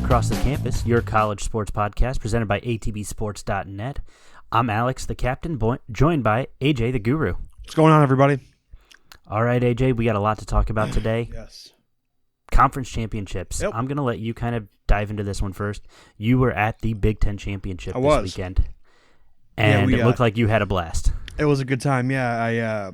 Across the Campus, your college sports podcast presented by atbsports.net. I'm Alex, the captain, joined by AJ, the guru. What's going on, everybody? All right, AJ, we got a lot to talk about today. Yes. Conference championships. Yep. I'm going to let you kind of dive into this one first. You were at the Big Ten championship this weekend, and it looked like you had a blast. It was a good time, yeah.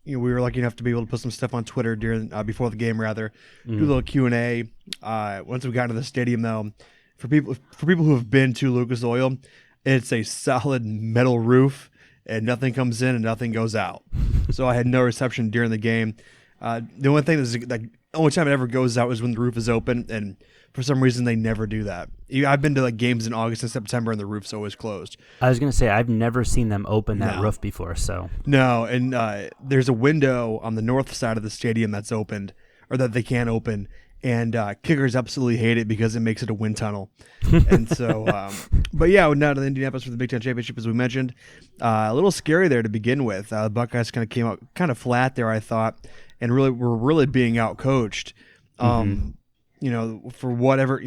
We were lucky enough to be able to put some stuff on Twitter before the game, do a little Q&A. Once we got into the stadium, though, for people who have been to Lucas Oil, it's a solid metal roof, and nothing comes in and nothing goes out. So I had no reception during the game. The only thing the only time it ever goes out is when the roof is open, and for some reason they never do that. I've been to games in August and September, and the roof's always closed. I was going to say, I've never seen them open that roof before. So no, and there's a window on the north side of the stadium that's opened, or that they can't open, and kickers absolutely hate it because it makes it a wind tunnel. And so, but yeah, now to the Indianapolis for the Big Ten Championship, as we mentioned. A little scary there to begin with. The Buckeyes kind of came out kind of flat there, I thought, and were really being outcoached. For whatever,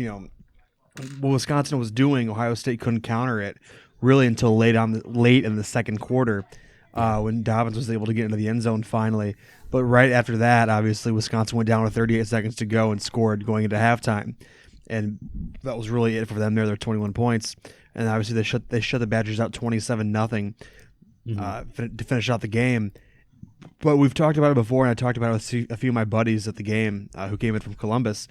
what Wisconsin was doing, Ohio State couldn't counter it really until late in the second quarter when Dobbins was able to get into the end zone finally. But right after that, obviously, Wisconsin went down with 38 seconds to go and scored going into halftime. And that was really it for them there. They're 21 points. And obviously they shut the Badgers out 27-0 to finish out the game. But we've talked about it before, and I talked about it with a few of my buddies at the game who came in from Columbus.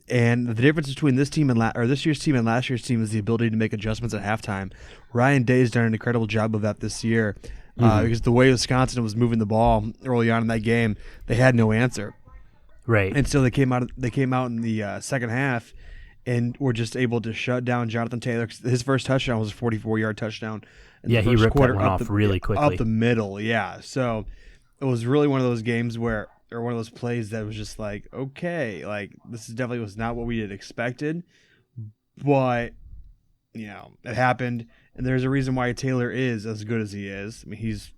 And the difference between this team this year's team and last year's team is the ability to make adjustments at halftime. Ryan Day's done an incredible job of that this year because the way Wisconsin was moving the ball early on in that game, they had no answer. Right. And so they came out in the second half and were just able to shut down Jonathan Taylor. His first touchdown was a 44-yard touchdown. Yeah, he ripped that one off really quickly. Up the middle, yeah. So it was really one of those games one of those plays that was just like, okay, this definitely was not what we had expected, but it happened, and there's a reason why Taylor is as good as he is. I mean, he's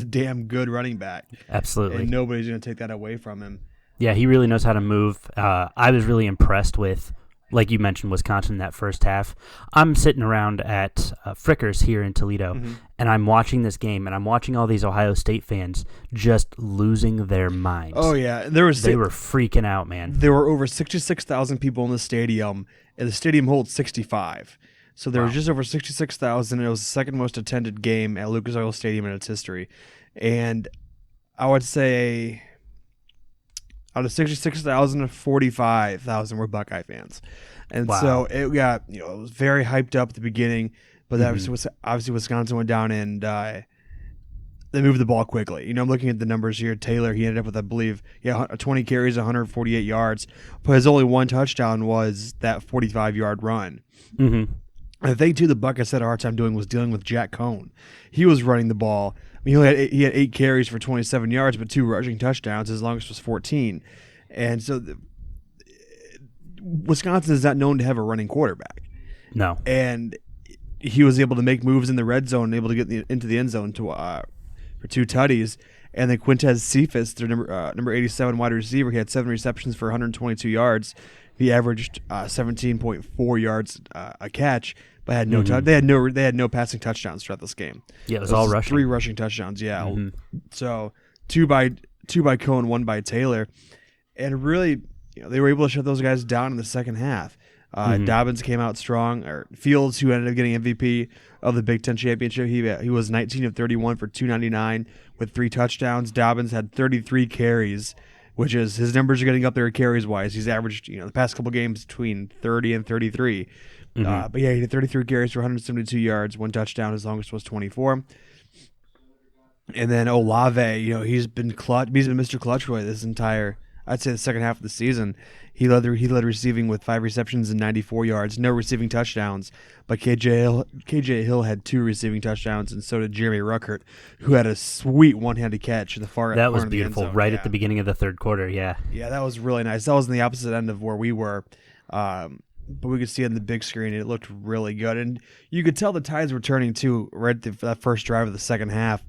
a damn good running back. Absolutely. And nobody's going to take that away from him. Yeah, he really knows how to move. I was really impressed with, like you mentioned, Wisconsin in that first half. I'm sitting around at Frickers here in Toledo, and I'm watching this game, and I'm watching all these Ohio State fans just losing their minds. Oh, yeah. They were freaking out, man. There were over 66,000 people in the stadium, and the stadium holds 65. So there was just over 66,000, and it was the second most attended game at Lucas Oil Stadium in its history. And I would say out of 66,000, 45,000 were Buckeye fans. And so it got, it was very hyped up at the beginning, but that was obviously Wisconsin went down and they moved the ball quickly. I'm looking at the numbers here. Taylor, he ended up with, I believe, 20 carries, 148 yards, but his only one touchdown was that 45-yard run. Mm-hmm. And the thing, too, the Buckeyes had a hard time doing was dealing with Jack Cohn. He was running the ball. I mean, he had 8 carries for 27 yards, but 2 rushing touchdowns. His longest was 14. And so Wisconsin is not known to have a running quarterback. No. And he was able to make moves in the red zone and able to get into the end zone for 2 tutties. And then Quintez Cephas, their number 87 wide receiver, he had 7 receptions for 122 yards. He averaged 17.4 yards a catch, but had no they had no passing touchdowns throughout this game. Yeah, it was all rushing. 3 rushing touchdowns. Yeah, so 2 by Cohen, 1 by Taylor, and really, they were able to shut those guys down in the second half. Dobbins came out strong, or Fields, who ended up getting MVP of the Big Ten Championship. He was 19 of 31 for 299 with 3 touchdowns. Dobbins had 33 carries, which is his numbers are getting up there carries wise. He's averaged, the past couple games between 30 and 33. But yeah, he had 33 carries for 172 yards, 1 touchdown. His longest was 24. And then Olave, he's been clutch. He's been Mr. Clutch Boy this entire, I'd say, the second half of the season. He led receiving with 5 receptions and 94 yards, no receiving touchdowns. But KJ Hill had 2 receiving touchdowns, and so did Jeremy Ruckert, who had a sweet one-handed catch in the far that was corner beautiful, of the end zone. right at the beginning of the third quarter. Yeah, that was really nice. That was on the opposite end of where we were, but we could see it on the big screen, and it looked really good. And you could tell the tides were turning too right at that first drive of the second half.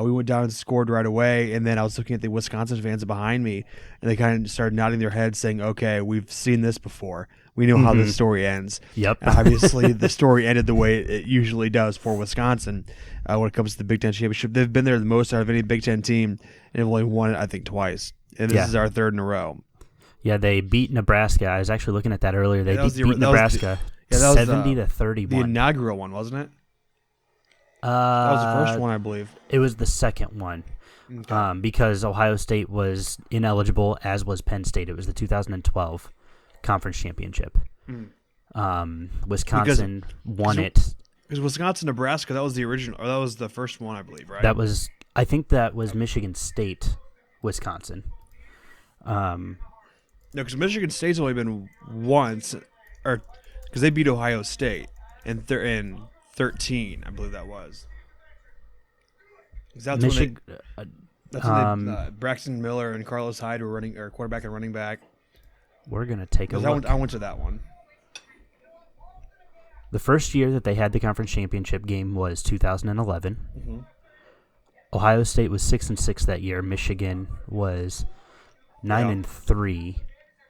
We went down and scored right away, and then I was looking at the Wisconsin fans behind me, and they kind of started nodding their heads saying, okay, we've seen this before. We know how this story ends. Yep. Obviously, the story ended the way it usually does for Wisconsin when it comes to the Big Ten championship. They've been there the most out of any Big Ten team, and have only won it, I think, twice. And this is our third in a row. Yeah, they beat Nebraska. I was actually looking at that earlier. They beat Nebraska 70-31. The inaugural one, wasn't it? That was the first one, I believe. It was the second one. Okay. Because Ohio State was ineligible, as was Penn State. It was the 2012 conference championship. Wisconsin won it. Because Wisconsin, Nebraska, that was the original, or that was the first one, I believe, right? I think that was Michigan State, Wisconsin. No, because Michigan State's only been once, or because they beat Ohio State in 13, I believe that was. That's when Braxton Miller and Carlos Hyde were running, or quarterback and running back. We're gonna take a look. I went to that one. The first year that they had the conference championship game was 2011. Mm-hmm. Ohio State was 6-6 that year. Michigan was 9-3.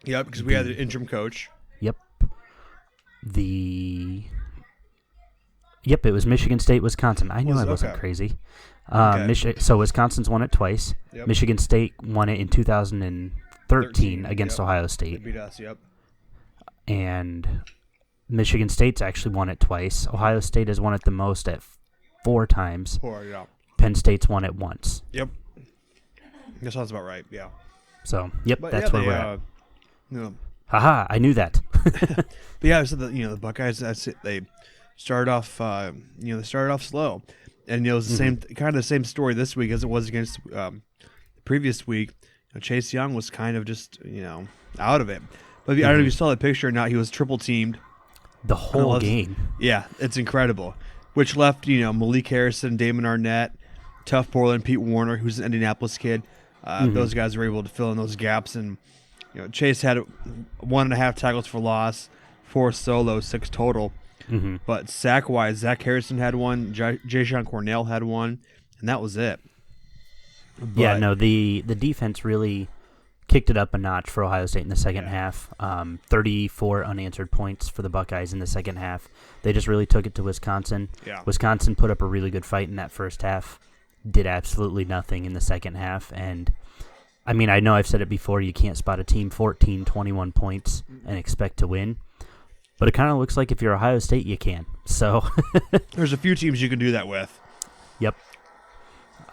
Yep, because we had the interim coach. Yep. It was Michigan State, Wisconsin. I knew I wasn't crazy. So Wisconsin's won it twice. Yep. Michigan State won it in 2013 against Ohio State. They beat us, yep. And Michigan State's actually won it twice. Ohio State has won it the most at 4 times. 4, yeah. Penn State's won it once. Yep. That sounds about right, yeah. So, that's where we're at. No. Haha, I knew that. But yeah, so the Buckeyes, they started off slow, and it was the same kind of the same story this week as it was against the previous week. Chase Young was kind of just out of it. But I don't know if you saw that picture or not. He was triple teamed the whole game. Yeah, it's incredible. Which left Malik Harrison, Damon Arnett, Tough Portland, Pete Warner, who's an Indianapolis kid. Those guys were able to fill in those gaps, and Chase had 1.5 tackles for loss, 4 solo, 6 total. Mm-hmm. But sack-wise, Zach Harrison had 1, Jayshon Cornell had 1, and that was it. But, the defense really kicked it up a notch for Ohio State in the second half. 34 unanswered points for the Buckeyes in the second half. They just really took it to Wisconsin. Yeah. Wisconsin put up a really good fight in that first half, did absolutely nothing in the second half, and I mean, I know I've said it before, you can't spot a team 14, 21 points and expect to win. But it kind of looks like if you're Ohio State, you can. So there's a few teams you can do that with. Yep.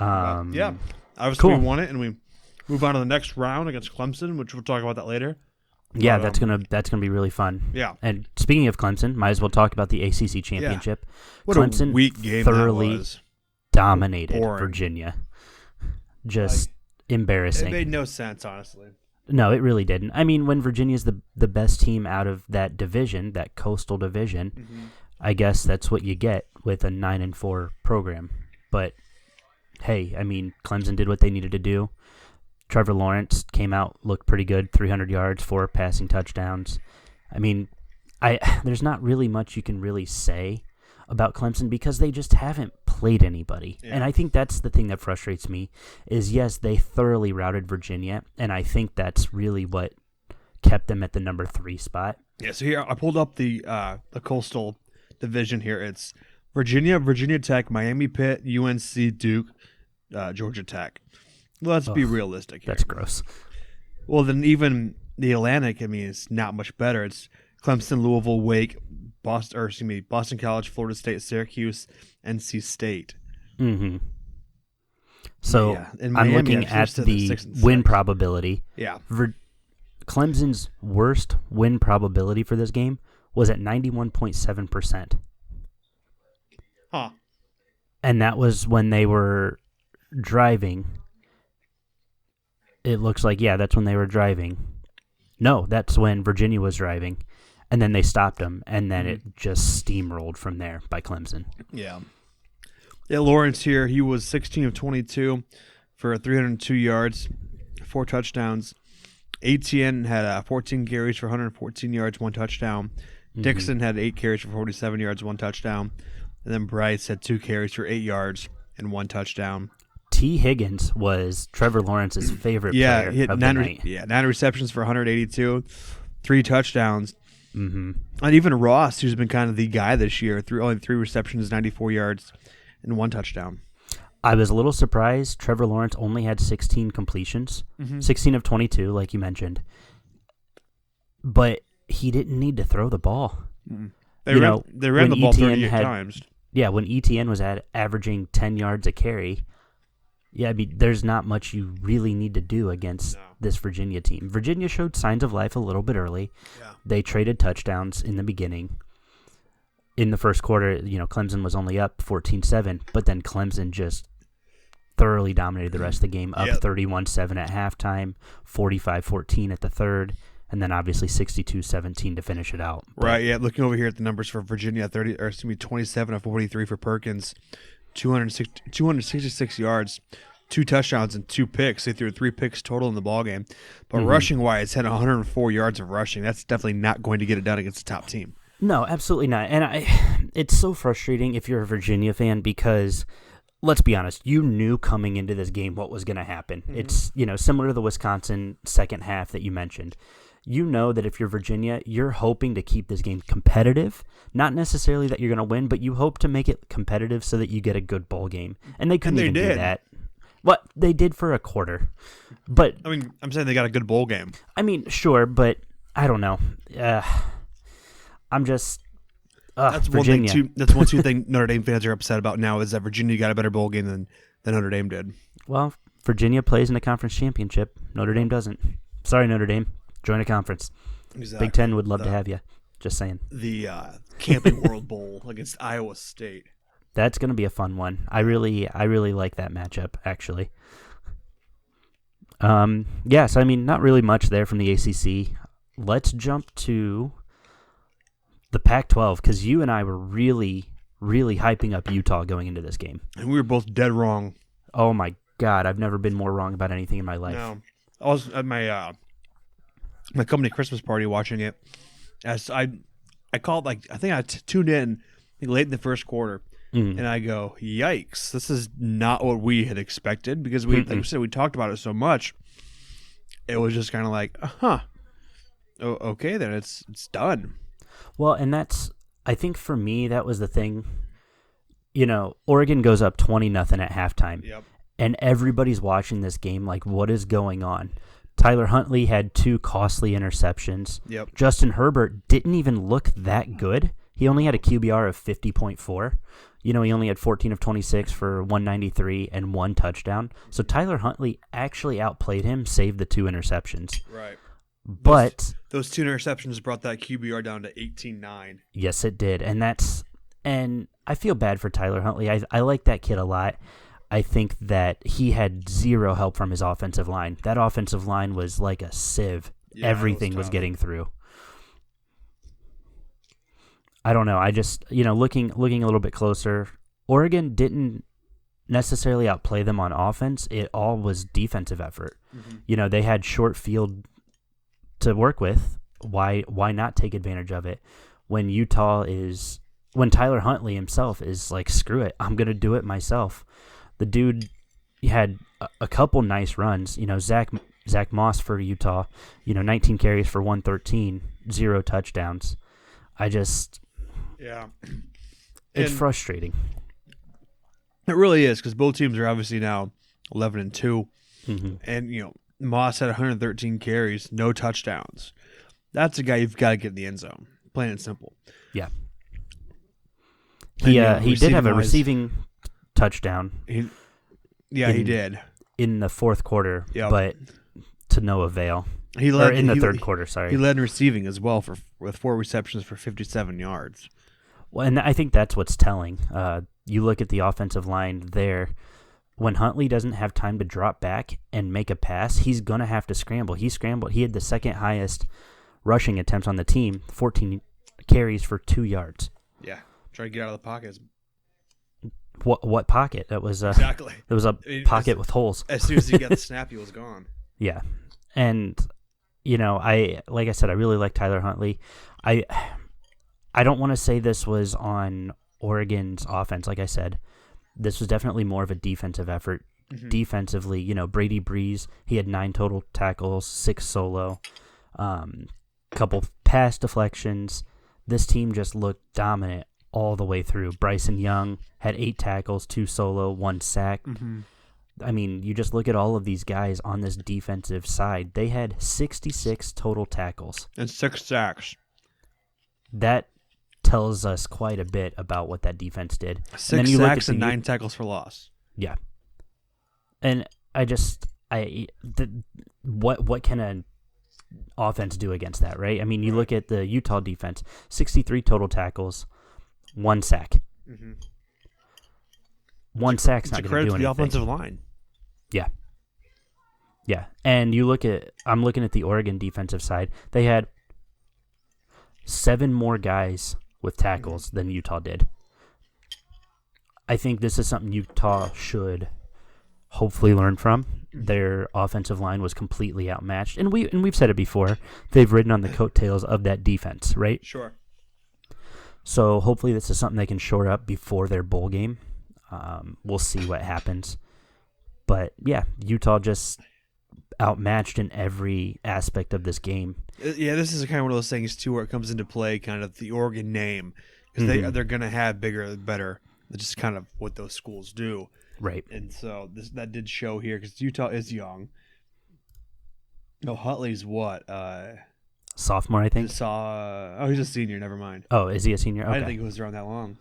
Obviously, we won it, and we move on to the next round against Clemson, which we'll talk about that later. Yeah, that's gonna be really fun. Yeah. And speaking of Clemson, might as well talk about the ACC championship. Yeah. What Clemson a weak game thoroughly that was. Dominated Virginia. Just embarrassing. It made no sense, honestly. No, it really didn't. I mean, when Virginia's the best team out of that division, that coastal division, I guess that's what you get with a 9-4 program. But hey, I mean, Clemson did what they needed to do. Trevor Lawrence came out, looked pretty good, 300 yards, 4 passing touchdowns. I mean, there's not really much you can really say about Clemson because they just haven't played anybody. Yeah. And I think that's the thing that frustrates me is, yes, they thoroughly routed Virginia, and I think that's really what kept them at the number 3 spot. Yeah, so here I pulled up the coastal division here. It's Virginia, Virginia Tech, Miami Pitt, UNC, Duke, Georgia Tech. Let's be realistic here. That's gross. Well, then even the Atlantic, I mean, it's not much better. It's Clemson, Louisville, Wake, Boston College, Florida State, Syracuse, NC State. Mm-hmm. So I'm looking at the win probability. Yeah. Clemson's worst win probability for this game was at 91.7%. Huh. And that was when they were driving. It looks like, that's when they were driving. No, that's when Virginia was driving. And then they stopped them, and then it just steamrolled from there by Clemson. Yeah. Yeah, Lawrence here, he was 16 of 22 for 302 yards, 4 touchdowns. Etienne had 14 carries for 114 yards, 1 touchdown. Dixon had 8 carries for 47 yards, 1 touchdown. And then Bryce had 2 carries for 8 yards and 1 touchdown. T. Higgins was Trevor Lawrence's favorite player he had of the night. 9 receptions for 182, 3 touchdowns. Mm-hmm. And even Ross, who's been kind of the guy this year, only 3 receptions, 94 yards, and 1 touchdown. I was a little surprised Trevor Lawrence only had 16 completions, 16 of 22, like you mentioned. But he didn't need to throw the ball. They ran the ball 38 times. Yeah, when ETN was averaging 10 yards a carry, I mean, there's not much you really need to do against this Virginia team. Virginia showed signs of life a little bit early. Yeah. They traded touchdowns in the beginning. In the first quarter, Clemson was only up 14-7, but then Clemson just thoroughly dominated the rest of the game, up 31-7 at halftime, 45-14 at the third, and then obviously 62-17 to finish it out. Right, yeah. Looking over here at the numbers for Virginia, 27 of 43 for Perkins, 266 yards, 2 touchdowns, and 2 picks. They threw 3 picks total in the ballgame. But rushing-wise, had 104 yards of rushing. That's definitely not going to get it done against a top team. No, absolutely not. And it's so frustrating if you're a Virginia fan because, let's be honest, you knew coming into this game what was going to happen. It's, similar to the Wisconsin second half that you mentioned. You know that if you're Virginia, you're hoping to keep this game competitive. Not necessarily that you're going to win, but you hope to make it competitive so that you get a good bowl game. And they couldn't even do that. What they did for a quarter. But I mean, I'm saying they got a good bowl game. I mean, sure, but I don't know. I'm just that's Virginia. One thing. That's one thing Notre Dame fans are upset about now is that Virginia got a better bowl game than Notre Dame did. Well, Virginia plays in the conference championship. Notre Dame doesn't. Sorry, Notre Dame. Join a conference. Exactly. Big Ten would love to have you. Just saying. The Camping World Bowl against Iowa State. That's going to be a fun one. I really like that matchup, actually. Yes, I mean, not really much there from the ACC. Let's jump to the Pac-12, because you and I were really, really hyping up Utah going into this game. And we were both dead wrong. Oh, my God. I've never been more wrong about anything in my life. No. I was at my company Christmas party watching it. As I called, I think I tuned in late in the first quarter, and I go, yikes, this is not what we had expected, because like we said, we talked about it so much. It was just kind of like, okay, then it's done. Well, and I think for me, that was the thing. Oregon goes up 20-0 at halftime. Yep. And everybody's watching this game like, what is going on? Tyler Huntley had 2 costly interceptions. Yep. Justin Herbert didn't even look that good. He only had a QBR of 50.4. He only had 14 of 26 for 193 and 1 touchdown. So Tyler Huntley actually outplayed him, saved the 2 interceptions. Right. But those 2 interceptions brought that QBR down to 18-9. Yes, it did. And I feel bad for Tyler Huntley. I like that kid a lot. I think that he had 0 help from his offensive line. That offensive line was like a sieve. Yeah, everything was getting through. I don't know. I just, looking a little bit closer, Oregon didn't necessarily outplay them on offense. It all was defensive effort. Mm-hmm. They had short field to work with. Why not take advantage of it when Tyler Huntley himself is like, screw it, I'm going to do it myself. The dude had a couple nice runs. Zach Moss for Utah, 19 carries for 113, 0 touchdowns. Yeah. It's frustrating. It really is, because both teams are obviously now 11-2. Mm-hmm. And, Moss had 113 carries, no touchdowns. That's a guy you've got to get in the end zone, plain and simple. Yeah. He did have a receiving touchdown. He did. In the fourth quarter, yep. But to no avail. In the third quarter, sorry. He led in receiving as well with 4 receptions for 57 yards. Well, and I think that's what's telling. You look at the offensive line there. When Huntley doesn't have time to drop back and make a pass, he's going to have to scramble. He scrambled. He had the second highest rushing attempts on the team, 14 carries for 2 yards. Yeah, try to get out of the pocket. What pocket? That was exactly. It was a pocket with holes. As soon as he got the snap, he was gone. Yeah, and like I said, I really like Tyler Huntley. I don't want to say this was on Oregon's offense. Like I said, this was definitely more of a defensive effort. defensively, Brady Breeze, he had 9 total tackles, 6 solo, couple pass deflections. This team just looked dominant all the way through. Bryson Young had 8 tackles, 2 solo, 1 sack. I mean, you just look at all of these guys on this defensive side. They had 66 total tackles. And 6 sacks. That tells us quite a bit about what that defense did. 6 sacks and 9 tackles for loss. Yeah. And what can an offense do against that, right? I mean, you look at the Utah defense, 63 total tackles, 1 sack. One sack's not going to do anything. It's a credit to the offensive line. Yeah. Yeah. And I'm looking at the Oregon defensive side. They had 7 more guys with tackles than Utah did. I think this is something Utah should hopefully learn from. Their offensive line was completely outmatched. And we've said it before. They've ridden on the coattails of that defense, right? Sure. So hopefully this is something they can shore up before their bowl game. We'll see what happens. But, yeah, Utah just outmatched in every aspect of this game. Yeah, this is kind of one of those things, too, where it comes into play, kind of the Oregon name. Because they're going to have bigger, better, just kind of what those schools do. Right. And so that did show here, because Utah is young. No, Hutley's what? Sophomore, I think. He's a senior, never mind. Oh, is he a senior? Okay. I didn't think he was around that long.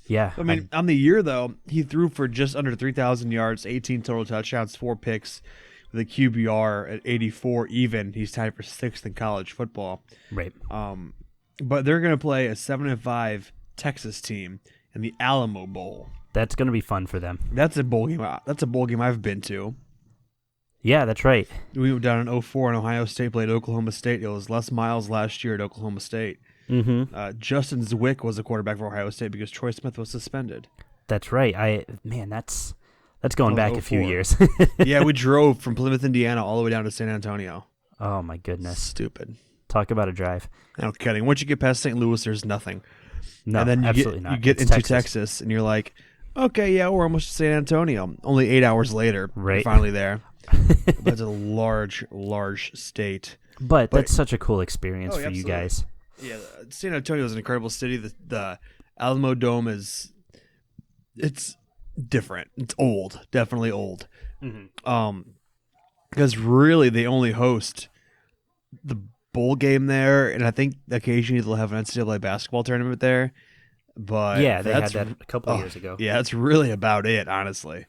Yeah. I mean, on the year, though, he threw for just under 3,000 yards, 18 total touchdowns, 4 picks, with a QBR at 84 even. He's tied for 6th in college football. Right. But they're going to play a 7-5 Texas team in the Alamo Bowl. That's going to be fun for them. That's a bowl game. That's a bowl game I've been to. Yeah, that's right. We went down in 2004, and Ohio State played Oklahoma State. It was Les Miles last year at Oklahoma State. Justin Zwick was the quarterback for Ohio State because Troy Smith was suspended. That's right. That's going back a few years. Yeah, we drove from Plymouth, Indiana, all the way down to San Antonio. Oh my goodness! Stupid. Talk about a drive. No kidding. Once you get past St. Louis, there's nothing. No, and then absolutely not. You get into Texas, and you're like, okay, yeah, we're almost to San Antonio. Only 8 hours later, right? We're finally there. But it's a large state. But that's such a cool experience for absolutely. You guys. Yeah, San Antonio is an incredible city. The Alamo Dome it's different. It's old, definitely old. Because really they only host the bowl game there, and I think occasionally they'll have an NCAA basketball tournament there. But yeah, they had that a couple of years ago. Yeah, that's really about it, honestly.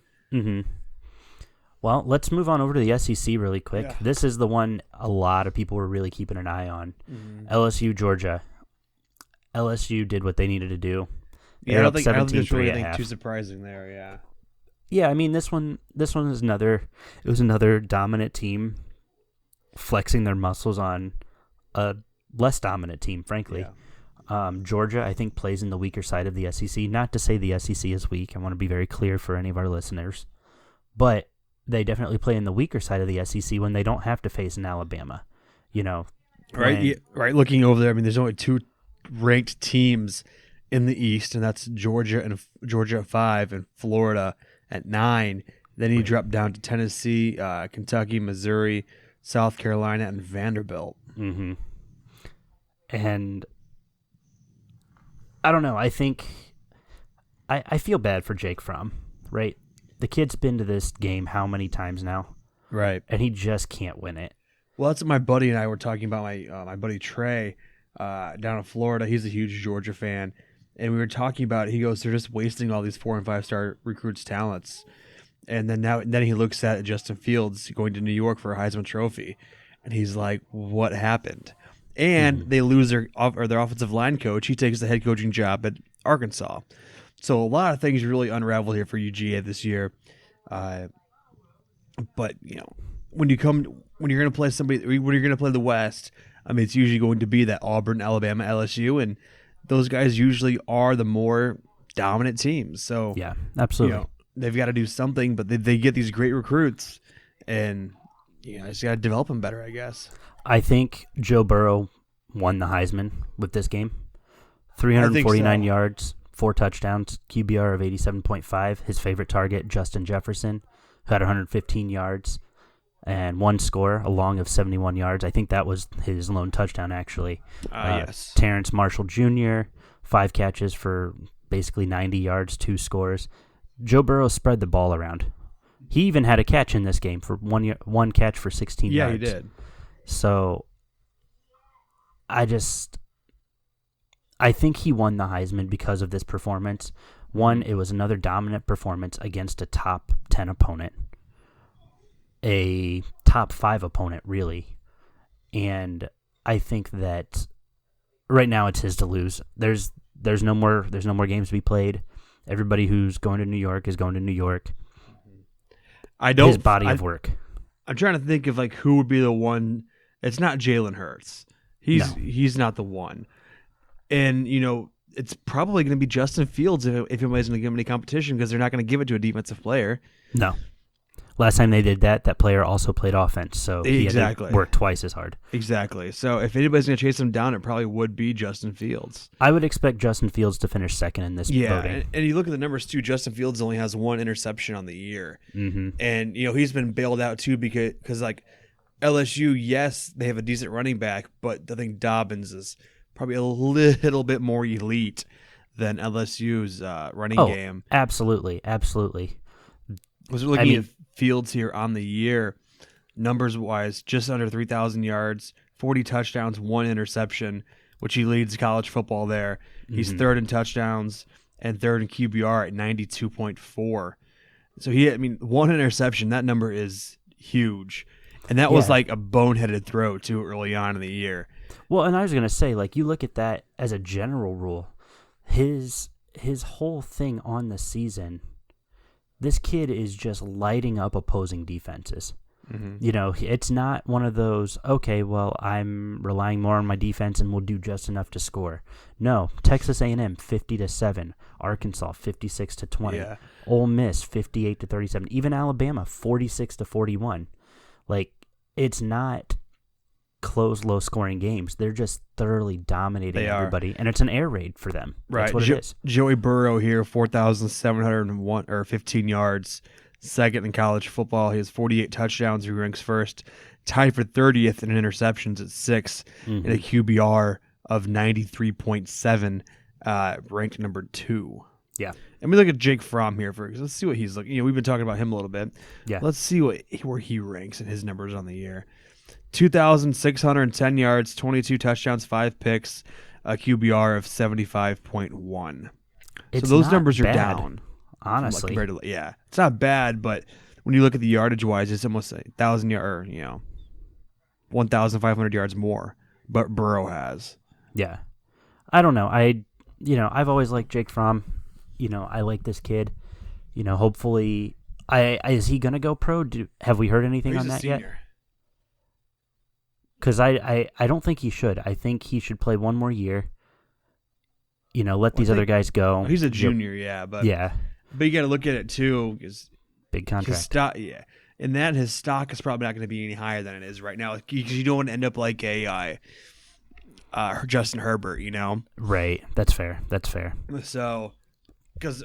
Well, let's move on over to the SEC really quick. Yeah. This is the one a lot of people were really keeping an eye on. LSU, Georgia. LSU did what they needed to do. I don't think there's really anything too surprising there. Yeah. Yeah, I mean this one is another. It was another dominant team flexing their muscles on a less dominant team, frankly. Yeah. Georgia, I think, plays in the weaker side of the SEC. Not to say the SEC is weak. I want to be very clear for any of our listeners, but they definitely play in the weaker side of the SEC when they don't have to face an Alabama, Right. Yeah, right. Looking over there, I mean, there's only 2 ranked teams in the East, and that's Georgia at 5 and Florida at 9. Then you drop down to Tennessee, Kentucky, Missouri, South Carolina, and Vanderbilt. And I don't know. I think I feel bad for Jake Fromm, right? The kid's been to this game how many times now? Right. And he just can't win it. Well, that's what my buddy and I were talking about. My buddy Trey down in Florida. He's a huge Georgia fan. And we were talking about it. He goes, they're just wasting all these 4- and 5-star recruits' talents. And then he looks at Justin Fields going to New York for a Heisman Trophy. And he's like, what happened? And they lose their offensive line coach. He takes the head coaching job at Arkansas. So a lot of things really unravel here for UGA this year. But when you're going to play when you're going to play the West, I mean, it's usually going to be that Auburn, Alabama, LSU, and those guys usually are the more dominant teams. So yeah, absolutely. They've got to do something, but they get these great recruits, and just got to develop them better, I guess. I think Joe Burrow won the Heisman with this game. 349 yards, 4 touchdowns, QBR of 87.5. His favorite target, Justin Jefferson, who had 115 yards and one score, a long of 71 yards. I think that was his lone touchdown, actually. Yes. Terrence Marshall Jr., 5 catches for basically 90 yards, 2 scores. Joe Burrow spread the ball around. He even had a catch in this game for one catch for 16 yards. Yeah, he did. So I think he won the Heisman because of this performance. One, it was another dominant performance against a top 10 opponent, a top 5 opponent, really. And I think that right now it's his to lose. There's no more games to be played. Everybody who's going to New York is going to New York. His body of work. I'm trying to think of like who would be the one. It's not Jalen Hurts. He's not the one. And it's probably going to be Justin Fields if anybody's going to give him any competition, because they're not going to give it to a defensive player. No. Last time they did that player also played offense, so he had to work twice as hard. Exactly. So if anybody's going to chase him down, it probably would be Justin Fields. I would expect Justin Fields to finish second in this voting. And you look at the numbers too. Justin Fields only has 1 interception on the year. Mm-hmm. And he's been bailed out too because like LSU, yes, they have a decent running back, but I think Dobbins is probably a little bit more elite than LSU's running game. Absolutely. I was looking at Fields here on the year, numbers-wise, just under 3,000 yards, 40 touchdowns, 1 interception, which he leads college football there. He's third in touchdowns and third in QBR at 92.4. So 1 interception, that number is huge. And that was like a boneheaded throw, too, early on in the year. Well, and I was going to say, like, you look at that as a general rule, his whole thing on the season, this kid is just lighting up opposing defenses. Mm-hmm. It's not one of those, okay, well, I'm relying more on my defense and we'll do just enough to score. No, Texas A&M 50-7, Arkansas 56-20, Ole Miss 58-37, even Alabama 46-41. Like, it's not close, low-scoring games. They're just thoroughly dominating everybody, and it's an air raid for them. Right. That's what it is. Joey Burrow here, 4,701 or 15 yards, second in college football. He has 48 touchdowns. He ranks first, tied for 30th in interceptions at 6, and a QBR of 93.7, ranked number 2. Yeah. And we look at Jake Fromm here first. Let's see what he's looking. We've been talking about him a little bit. Yeah. Let's see where he ranks in his numbers on the year. 2,610 yards, 22 touchdowns, 5 picks, a QBR of 75.1. So those numbers are down. Honestly. It's not bad, but when you look at the yardage wise, it's almost 1,000 yards, 1,500 yards more. But Burrow has. Yeah. I don't know. I've always liked Jake Fromm. I like this kid. Hopefully, is he gonna go pro? Have we heard anything on that yet? Because I don't think he should. I think he should play one more year. Let these other guys go. He's a junior, but you got to look at it too, because big contract. And that his stock is probably not going to be any higher than it is right now, because you don't want to end up like a Justin Herbert, Right. That's fair. So, because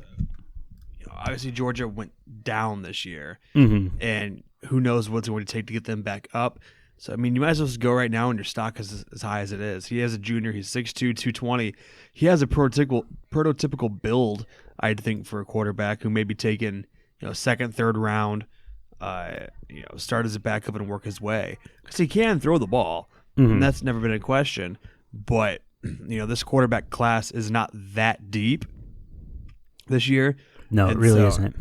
obviously Georgia went down this year, and who knows what's going to take to get them back up. So, you might as well just go right now, and your stock is as high as it is. He has a junior. He's 6'2", 220. He has a prototypical build, I'd think, for a quarterback who may be taken, second, third round, start as a backup and work his way. Because he can throw the ball, and that's never been a question. But, this quarterback class is not that deep this year. No, it really isn't.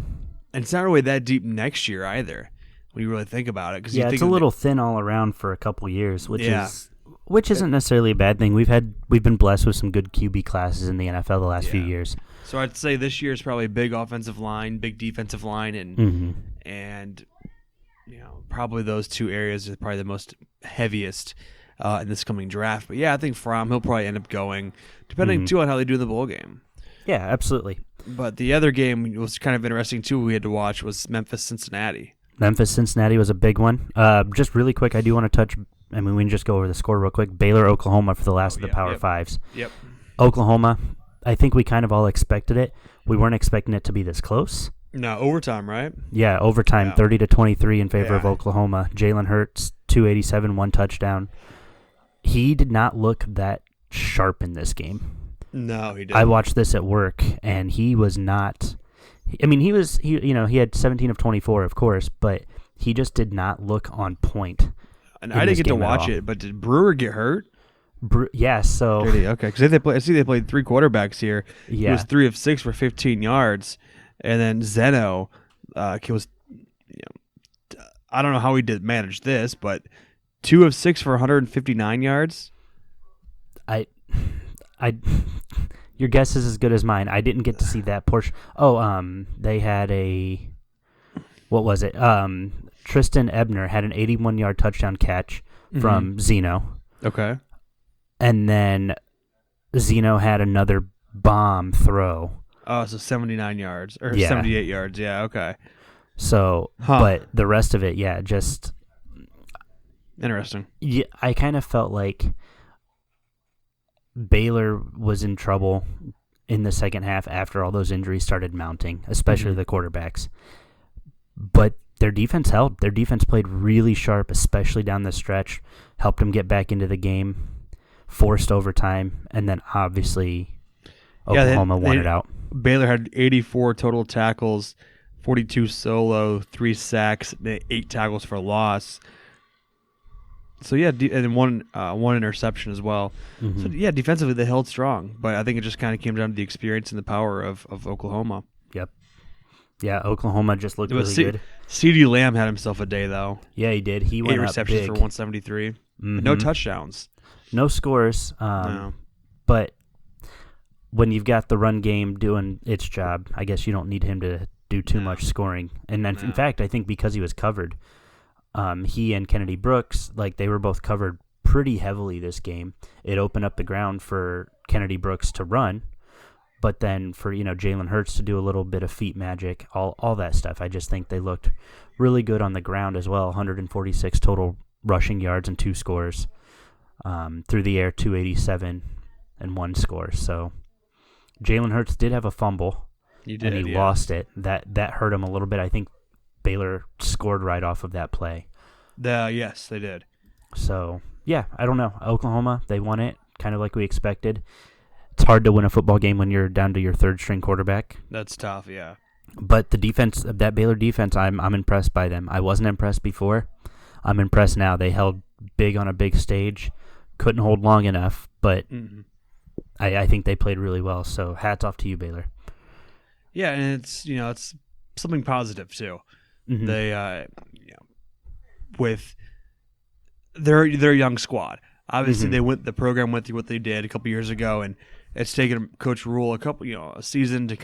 And it's not really that deep next year either, when you really think about it. It's a little thin all around for a couple years, which isn't necessarily a bad thing. We've been blessed with some good QB classes in the NFL the last few years. So I'd say this year is probably a big offensive line, big defensive line, and probably those two areas are probably the most heaviest in this coming draft. But I think Fromm, he'll probably end up going, depending too on how they do in the bowl game. Yeah, absolutely. But the other game was kind of interesting too. We had to watch was Memphis-Cincinnati. Memphis-Cincinnati was a big one. Just really quick, I do want to touch. We can just go over the score real quick. Baylor-Oklahoma for the last of the Power Fives. Yep. Oklahoma, I think we kind of all expected it. We weren't expecting it to be this close. No, overtime, right? Yeah, overtime, 30-23 in favor of Oklahoma. Jalen Hurts, 287, 1 touchdown. He did not look that sharp in this game. No, he didn't. I watched this at work, and he was not. I mean, he had 17 of 24, of course, but he just did not look on point. And I didn't get to watch it, but did Brewer get hurt? Yeah, so Did he? Okay, because I see they played 3 quarterbacks here. Yeah. He was 3 of 6 for 15 yards, and then Zeno, was, I don't know how he did manage this, but 2 of 6 for 159 yards. Your guess is as good as mine. I didn't get to see that portion. They had what was it? Tristan Ebner had an 81-yard touchdown catch from Zeno. Okay. And then Zeno had another bomb throw. Oh, so 79 yards or 78 yards. Yeah, okay. So, but the rest of it, just interesting. Yeah, I kind of felt like Baylor was in trouble in the second half after all those injuries started mounting, especially the quarterbacks. But their defense held. Their defense played really sharp, especially down the stretch, helped them get back into the game, forced overtime, and then obviously Oklahoma won it out. Baylor had 84 total tackles, 42 solo, 3 sacks, 8 tackles for loss. So and one interception as well. So defensively they held strong, but I think it just kind of came down to the experience and the power of Oklahoma. Yep. Yeah, Oklahoma just looked really good. CeeDee Lamb had himself a day though. Yeah, he did. He went 8 receptions big for 173. No touchdowns. No scores. No. But when you've got the run game doing its job, I guess you don't need him to do too much scoring. And then, in fact, I think because he was covered, he and Kennedy Brooks, they were both covered pretty heavily this game. It opened up the ground for Kennedy Brooks to run, but then for Jalen Hurts to do a little bit of feet magic, all that stuff. I just think they looked really good on the ground as well. 146 total rushing yards and 2 scores. Through the air, 287 and 1 score. So Jalen Hurts did have a fumble, and he lost it. That hurt him a little bit. I think Baylor scored right off of that play. Yes, they did. So, I don't know. Oklahoma, they won it, kind of like we expected. It's hard to win a football game when you're down to your third-string quarterback. That's tough, yeah. But the defense, that Baylor defense, I'm impressed by them. I wasn't impressed before. I'm impressed now. They held big on a big stage. Couldn't hold long enough, but I think they played really well. So hats off to you, Baylor. Yeah, and it's something positive too. They with their young squad. Obviously, the program went through what they did a couple years ago, and it's taken Coach Rule a season to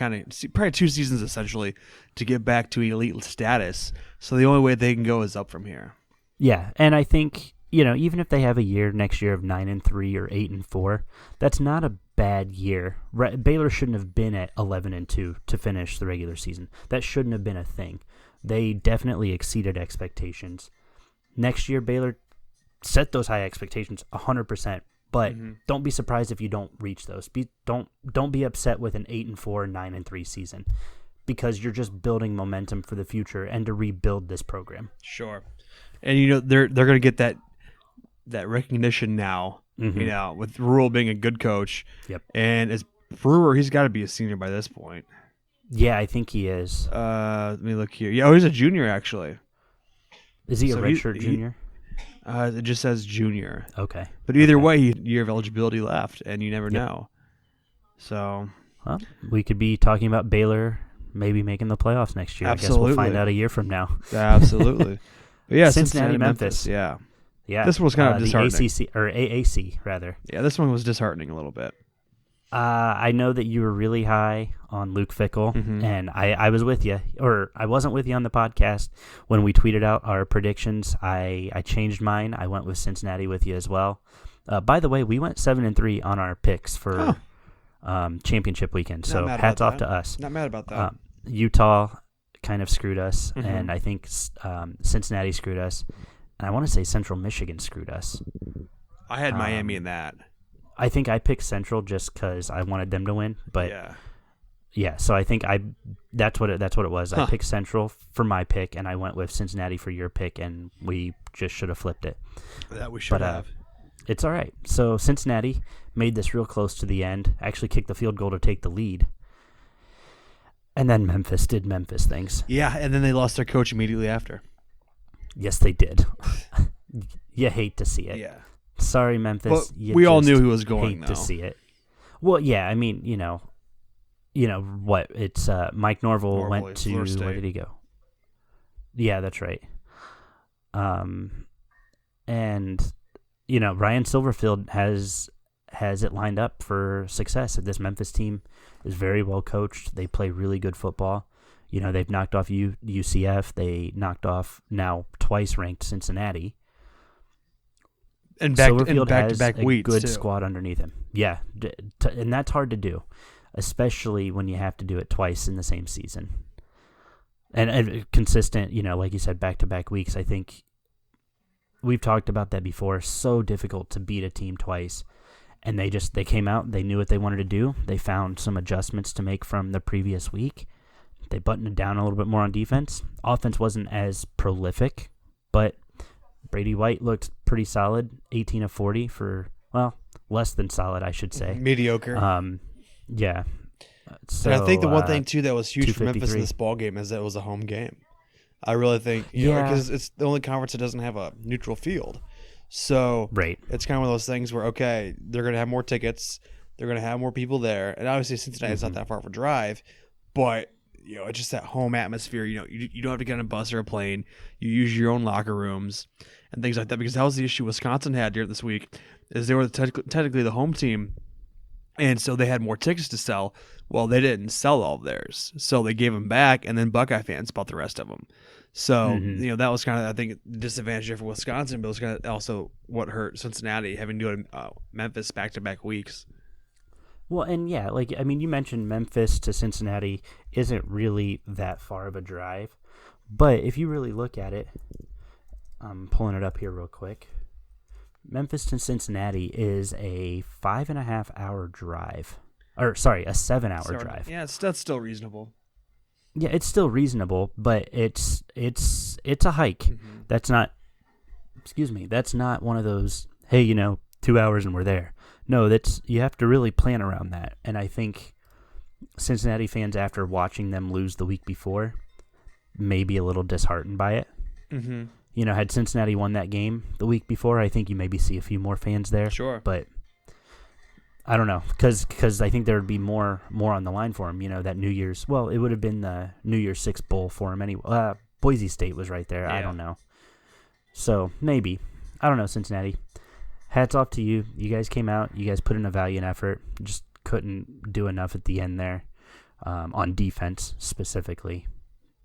probably 2 seasons essentially to get back to elite status. So the only way they can go is up from here. Yeah, and I think even if they have a year next year of 9-3 or 8-4, that's not a bad year. Baylor shouldn't have been at 11-2 to finish the regular season. That shouldn't have been a thing. They definitely exceeded expectations. Next year, Baylor set those high expectations 100%. But don't be surprised if you don't reach those. Don't be upset with an 8-4, 9-3 season, because you're just building momentum for the future and to rebuild this program. Sure, and they're going to get that recognition now. With Rule being a good coach. Yep. And as Brewer, he's got to be a senior by this point. Yeah, I think he is. Let me look here. Yeah, he's a junior actually. Is he a redshirt junior? It just says junior. Okay. But either way, year of eligibility left, and you never know. So, well, we could be talking about Baylor maybe making the playoffs next year. Absolutely. I guess we'll find out a year from now. Absolutely. But yeah, Cincinnati, Memphis. Yeah. Yeah. This one was kind of disheartening. The ACC, or AAC, rather. Yeah, this one was disheartening a little bit. I know that you were really high on Luke Fickell, and I was with you, or I wasn't with you on the podcast when we tweeted out our predictions. I changed mine. I went with Cincinnati with you as well. By the way, we went 7-3 on our picks for championship weekend, so hats off to us. Not mad about that. Utah kind of screwed us, and I think Cincinnati screwed us, and I want to say Central Michigan screwed us. I had Miami in that. I think I picked Central just because I wanted them to win, but Yeah, so I think that's what it was. Huh. I picked Central for my pick, and I went with Cincinnati for your pick, and we just should have flipped it. That we should have. It's all right. So Cincinnati made this real close to the end, actually kicked the field goal to take the lead. And then Memphis did Memphis things. Yeah, and then they lost their coach immediately after. Yes, they did. You hate to see it. Yeah. Sorry, Memphis. But we all knew he was going, hate to see it. Well, yeah, I mean, you know what? It's Mike Norville went to where did he go? Yeah, that's right. And Ryan Silverfield has it lined up for success. This Memphis team is very well coached. They play really good football. They've knocked off UCF. They knocked off now twice ranked Cincinnati. And back Silverfield to back has a weeks good too. squad underneath him. Yeah, and that's hard to do, especially when you have to do it twice in the same season. And consistent, like you said, back-to-back weeks. I think we've talked about that before. So difficult to beat a team twice. And they came out, they knew what they wanted to do. They found some adjustments to make from the previous week. They buttoned it down a little bit more on defense. Offense wasn't as prolific, but Brady White looked pretty solid, 18 of 40 for, well, less than solid, I should say. Mediocre. Yeah. So, and I think the one thing, too, that was huge for Memphis in 253. this ball game is that it was a home game. I really think, because it's the only conference that doesn't have a neutral field. So right. It's kind of one of those things where, okay, they're going to have more tickets. They're going to have more people there. And obviously Cincinnati's not that far of a drive, but it's just that home atmosphere. You don't have to get on a bus or a plane. You use your own locker rooms and things like that, because that was the issue Wisconsin had here this week, is they were technically the home team, and so they had more tickets to sell. Well, they didn't sell all of theirs, so they gave them back, and then Buckeye fans bought the rest of them. So that was kind of, I think, the disadvantage there for Wisconsin, but it was kind of also what hurt Cincinnati, having to go to Memphis back-to-back weeks. Well, and yeah, you mentioned Memphis to Cincinnati isn't really that far of a drive, but if you really look at it, I'm pulling it up here real quick. Memphis to Cincinnati is a 5.5 hour drive, or sorry, a 7 hour drive. Yeah, that's still reasonable. Yeah, it's still reasonable, but it's a hike. Mm-hmm. That's not one of those, hey, 2 hours and we're there. No, you have to really plan around that. And I think Cincinnati fans, after watching them lose the week before, may be a little disheartened by it. Mm-hmm. Had Cincinnati won that game the week before, I think you maybe see a few more fans there. Sure. But I don't know, because I think there would be more on the line for him. That New Year's, well, it would have been the New Year's Six Bowl for him anyway. Boise State was right there. Yeah. I don't know. So maybe. I don't know, Cincinnati. Hats off to you. You guys came out. You guys put in a valiant effort. Just couldn't do enough at the end there, on defense specifically.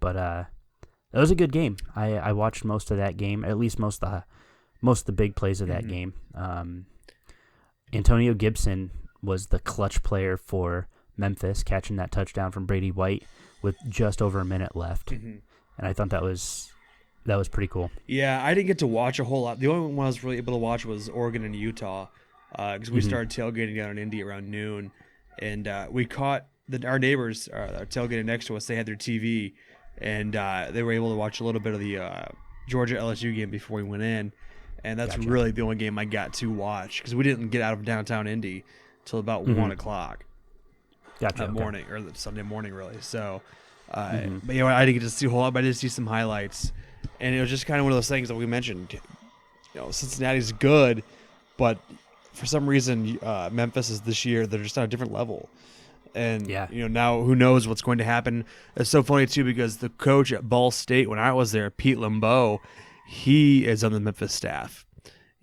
But that was a good game. I watched most of that game, at least most of the big plays of that game. Antonio Gibson was the clutch player for Memphis, catching that touchdown from Brady White with just over a minute left. And I thought that was pretty cool. Yeah, I didn't get to watch a whole lot. The only one I was really able to watch was Oregon and Utah, because we started tailgating down in Indy around noon, and we caught our neighbors tailgating next to us. They had their TV, and they were able to watch a little bit of the Georgia LSU game before we went in, and that's really the only game I got to watch, because we didn't get out of downtown Indy till about 1 o'clock that morning, or the Sunday morning, really. So, but I didn't get to see a whole lot, but I did see some highlights. And it was just kind of one of those things that we mentioned. Cincinnati's good, but for some reason, Memphis is this year, they're just on a different level. And, now who knows what's going to happen. It's so funny, too, because the coach at Ball State, when I was there, Pete Lembeau, he is on the Memphis staff.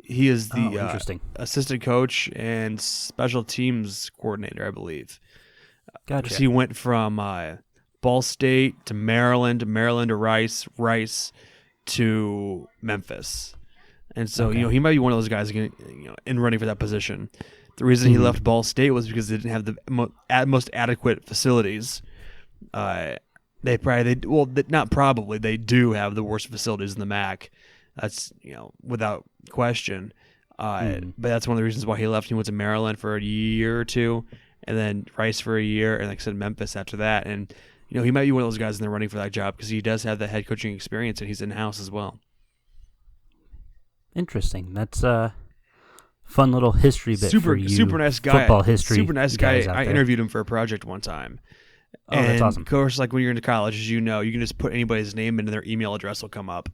He is the assistant coach and special teams coordinator, I believe. Gotcha. He went from Ball State to Maryland to Rice to Memphis. And so, he might be one of those guys in running for that position. The reason he left Ball State was because they didn't have the most adequate facilities. They do have the worst facilities in the MAC. That's, without question. But that's one of the reasons why he left. He went to Maryland for a year or two, and then Rice for a year, and like I said, Memphis after that. And he might be one of those guys in the running for that job because he does have that head coaching experience, and he's in house as well. Interesting. That's a fun little history bit for you. Super nice guy. Football history. Super nice guy. I interviewed him for a project one time. Oh, that's awesome. Of course, like when you're into college, as you know, you can just put anybody's name in and their email address will come up.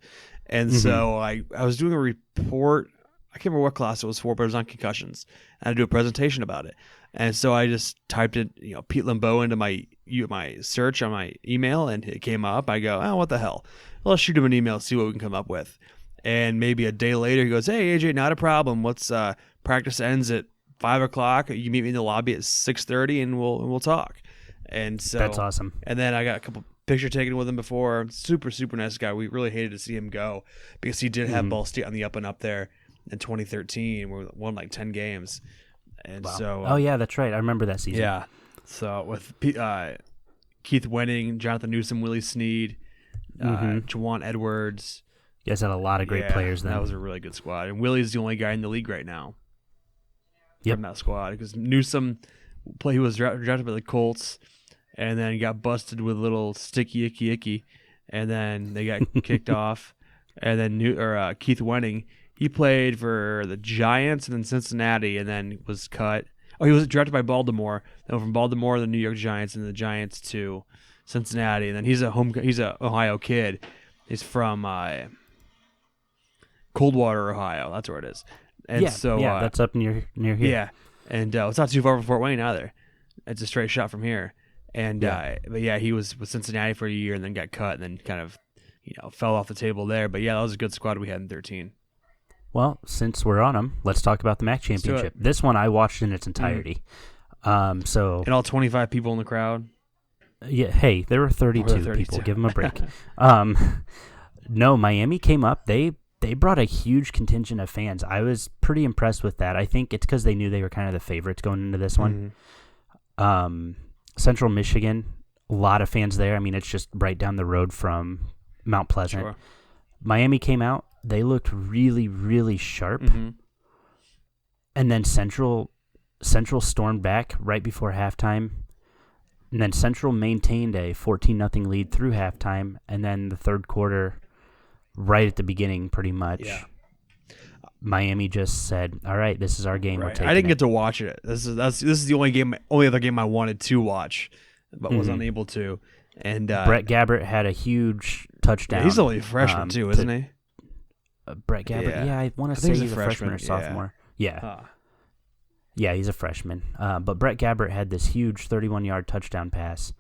And so I was doing a report. I can't remember what class it was for, but it was on concussions. I had to do a presentation about it. And so I just typed it, Pete Limbeau into my search on my email, and it came up. I go, oh, what the hell? Well, let's shoot him an email, see what we can come up with. And maybe a day later, he goes, hey, AJ, not a problem. Let's practice ends at 5 o'clock. You meet me in the lobby at 6:30, and we'll talk. And so that's awesome. And then I got a couple picture taken with him before. Super, super nice guy. We really hated to see him go because he did have Ball State on the up and up there in 2013. We won like 10 games. And so oh yeah, that's right. I remember that season. Yeah. So with Keith Wenning, Jonathan Newsom, Willie Snead, Jawan Edwards. You guys had a lot of great players then. That was a really good squad. And Willie's the only guy in the league right now from that squad because Newsom he was drafted by the Colts and then got busted with a little sticky icky, and then they got kicked off. And then Keith Wenning, he played for the Giants and then Cincinnati, and then was cut. Oh, he was drafted by Baltimore. Then from Baltimore, the New York Giants, and the Giants to Cincinnati. And then he's a Ohio kid. He's from Coldwater, Ohio. That's where it is. And that's up near here. Yeah, and it's not too far from Fort Wayne either. It's a straight shot from here. And but yeah, he was with Cincinnati for a year and then got cut and then kind of fell off the table there. But yeah, that was a good squad we had in 2013. Well, since we're on them, let's talk about the MAC championship. This one I watched in its entirety. And all 25 people in the crowd. Yeah, hey, there were 32 people. Give them a break. No, Miami came up. They brought a huge contingent of fans. I was pretty impressed with that. I think it's because they knew they were kind of the favorites going into this one. Central Michigan, a lot of fans there. I mean, it's just right down the road from Mount Pleasant. Sure. Miami came out. They looked really, really sharp. And then Central stormed back right before halftime. And then Central maintained a 14-0 lead through halftime. And then the third quarter, right at the beginning, pretty much, Miami just said, "All right, this is our game. We're taking I didn't get to watch it. This is the only other game I wanted to watch, but was unable to." And Brett Gabbert had a huge touchdown. Yeah, he's only a freshman too, isn't he? Brett Gabbert, I want to say he's a freshman or sophomore. Yeah, he's a freshman. But Brett Gabbert had this huge 31-yard touchdown pass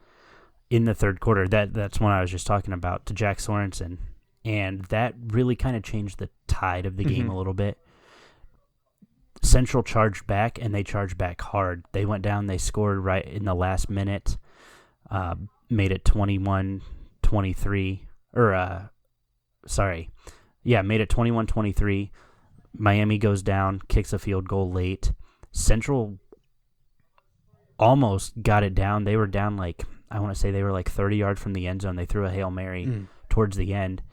in the third quarter. That's one I was just talking about to Jack Sorensen. And that really kind of changed the tide of the game a little bit. Central charged back, and they charged back hard. They went down, they scored right in the last minute, made it 21-23. Made it 21-23. Miami goes down, kicks a field goal late. Central almost got it down. They were down I want to say they were 30 yards from the end zone. They threw a Hail Mary towards the end.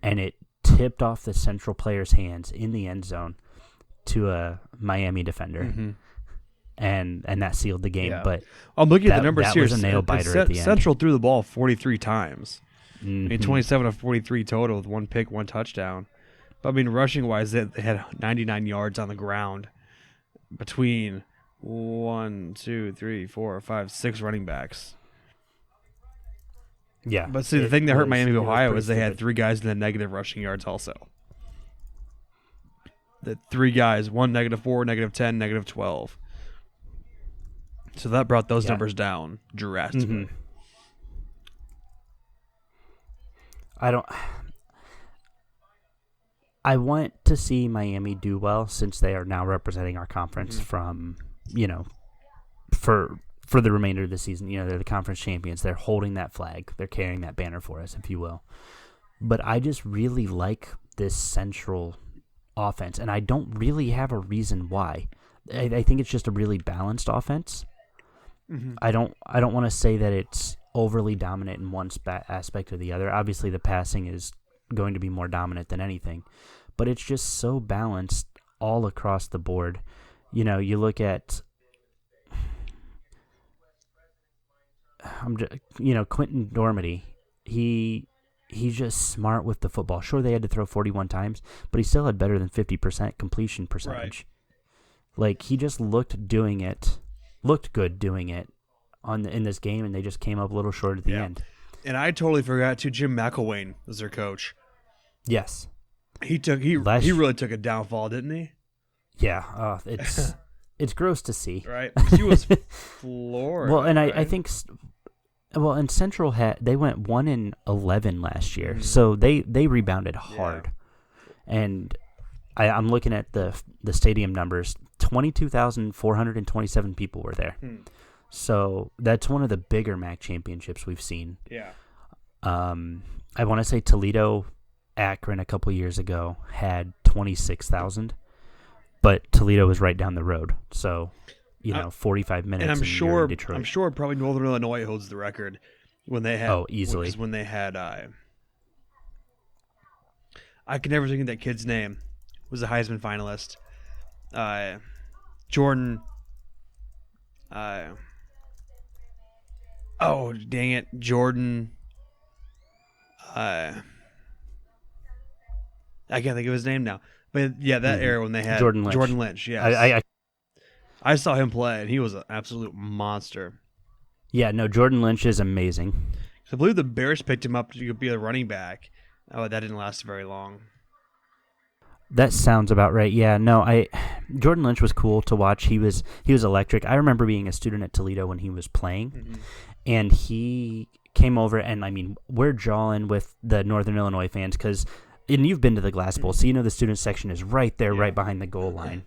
And it tipped off the Central player's hands in the end zone to a Miami defender, and that sealed the game. Yeah. But I'm looking at the numbers here. That was a nail biter at the end. Central threw the ball 43 times. I mean, 27 of 43 total with one pick, one touchdown. But I mean, rushing wise, they had 99 yards on the ground between 6 running backs. Yeah. But see, the thing that hurt Miami of Ohio is they had 3 guys in the negative rushing yards also. The 3 guys, one -4, -10, -12. So that brought those numbers down drastically. I want to see Miami do well since they are now representing our conference from, for the remainder of the season. They're the conference champions. They're holding that flag. They're carrying that banner for us, if you will. But I just really like this Central offense, and I don't really have a reason why. I think it's just a really balanced offense. I don't want to say that it's overly dominant in one aspect or the other. Obviously, the passing is going to be more dominant than anything, but it's just so balanced all across the board. You look at Quentin Dormady, he's just smart with the football. Sure, they had to throw 41 times, but he still had better than 50% completion percentage. Right. Like, he just looked good doing it in this game, and they just came up a little short at the end. And I totally forgot too. Jim McElwain was their coach. Yes, he really took a downfall, didn't he? Yeah, it's gross to see. Right, he was floored. Well, and I think. Well, and Central they went 1-11 last year, so they rebounded hard. Yeah. And I'm looking at the stadium numbers. 22,427 people were there. So that's one of the bigger MAC championships we've seen. Yeah. I want to say Toledo, Akron a couple years ago had 26,000, but Toledo was right down the road. So, 45 minutes. And I'm sure Detroit. I'm sure probably Northern Illinois holds the record when they had. Oh, easily. When they had. I can never think of that kid's name. Was a Heisman finalist. Jordan. Oh, dang it, Jordan. I can't think of his name now. But yeah, that era when they had Jordan Lynch. Yes. I saw him play, and he was an absolute monster. Yeah, no, Jordan Lynch is amazing. I believe the Bears picked him up to be a running back. Oh, that didn't last very long. That sounds about right. Yeah, no, Jordan Lynch was cool to watch. He was electric. I remember being a student at Toledo when he was playing, and he came over, and I mean, we're jawing with the Northern Illinois fans and you've been to the Glass Bowl, so you know the student section is right there, right behind the goal line.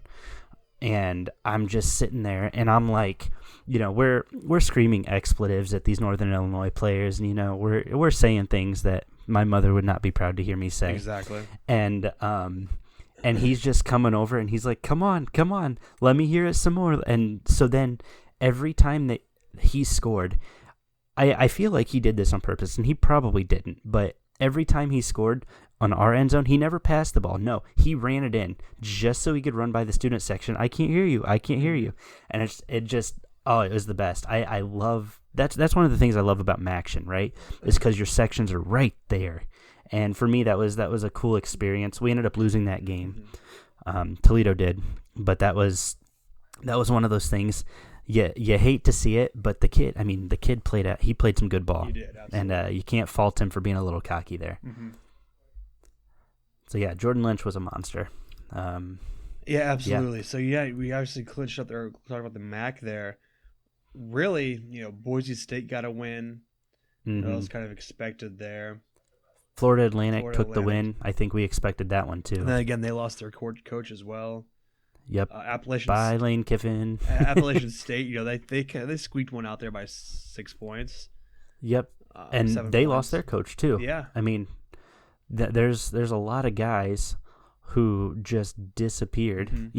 And I'm just sitting there, and I'm like, we're screaming expletives at these Northern Illinois players, and we're saying things that my mother would not be proud to hear me say. Exactly. And he's just coming over, and he's like, come on, let me hear it some more. And so then every time that he scored, I feel like he did this on purpose, and he probably didn't, but every time he scored on our end zone, he never passed the ball. No, he ran it in just so he could run by the student section. I can't hear you. And it was the best. I love that's one of the things I love about Maction, right? Is because your sections are right there. And for me, that was a cool experience. We ended up losing that game. Toledo did, but that was one of those things. You hate to see it, but the kid played some good ball. He did, absolutely. And you can't fault him for being a little cocky there. So yeah, Jordan Lynch was a monster. Yeah, absolutely. Yeah. So yeah, we obviously clinched up there. Talking about the MAC there. Really, Boise State got a win. That was kind of expected there. Florida Atlantic took the win. I think we expected that one too. And then again, they lost their coach as well. Yep. Appalachian. By Lane Kiffin. Appalachian State, they squeaked one out there by 6 points. Yep. And they lost their coach too. Yeah. I mean, there's a lot of guys who just disappeared.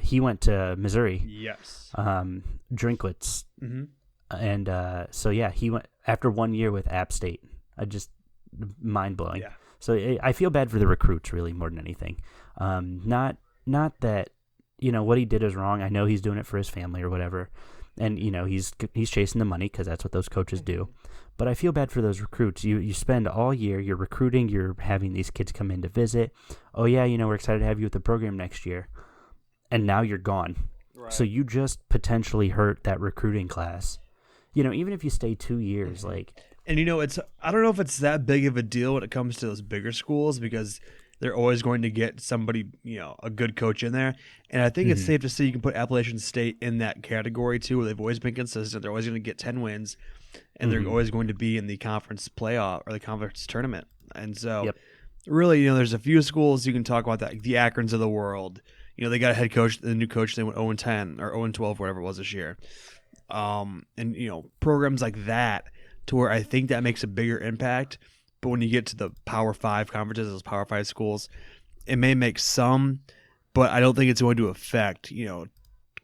He went to Missouri. Yes. Drinkwitz. And so yeah, he went after 1 year with App State. Mind blowing. Yeah. So I feel bad for the recruits really more than anything. Not that what he did is wrong. I know he's doing it for his family or whatever, and he's chasing the money because that's what those coaches do. But I feel bad for those recruits. You spend all year, you're recruiting, you're having these kids come in to visit. Oh yeah, we're excited to have you with the program next year, and now you're gone. Right. So you just potentially hurt that recruiting class. Even if you stay 2 years, like. And I don't know if it's that big of a deal when it comes to those bigger schools because they're always going to get somebody, a good coach in there. And I think it's safe to say you can put Appalachian State in that category too, where they've always been consistent. They're always going to get 10 wins, and they're always going to be in the conference playoff or the conference tournament. And so really, there's a few schools you can talk about that, the Akrons of the world. They got a head coach, the new coach, they went 0-10 or 0-12, whatever it was this year. And programs like that, to where I think that makes a bigger impact. But when you get to the Power 5 conferences, those Power 5 schools, it may make some, but I don't think it's going to affect,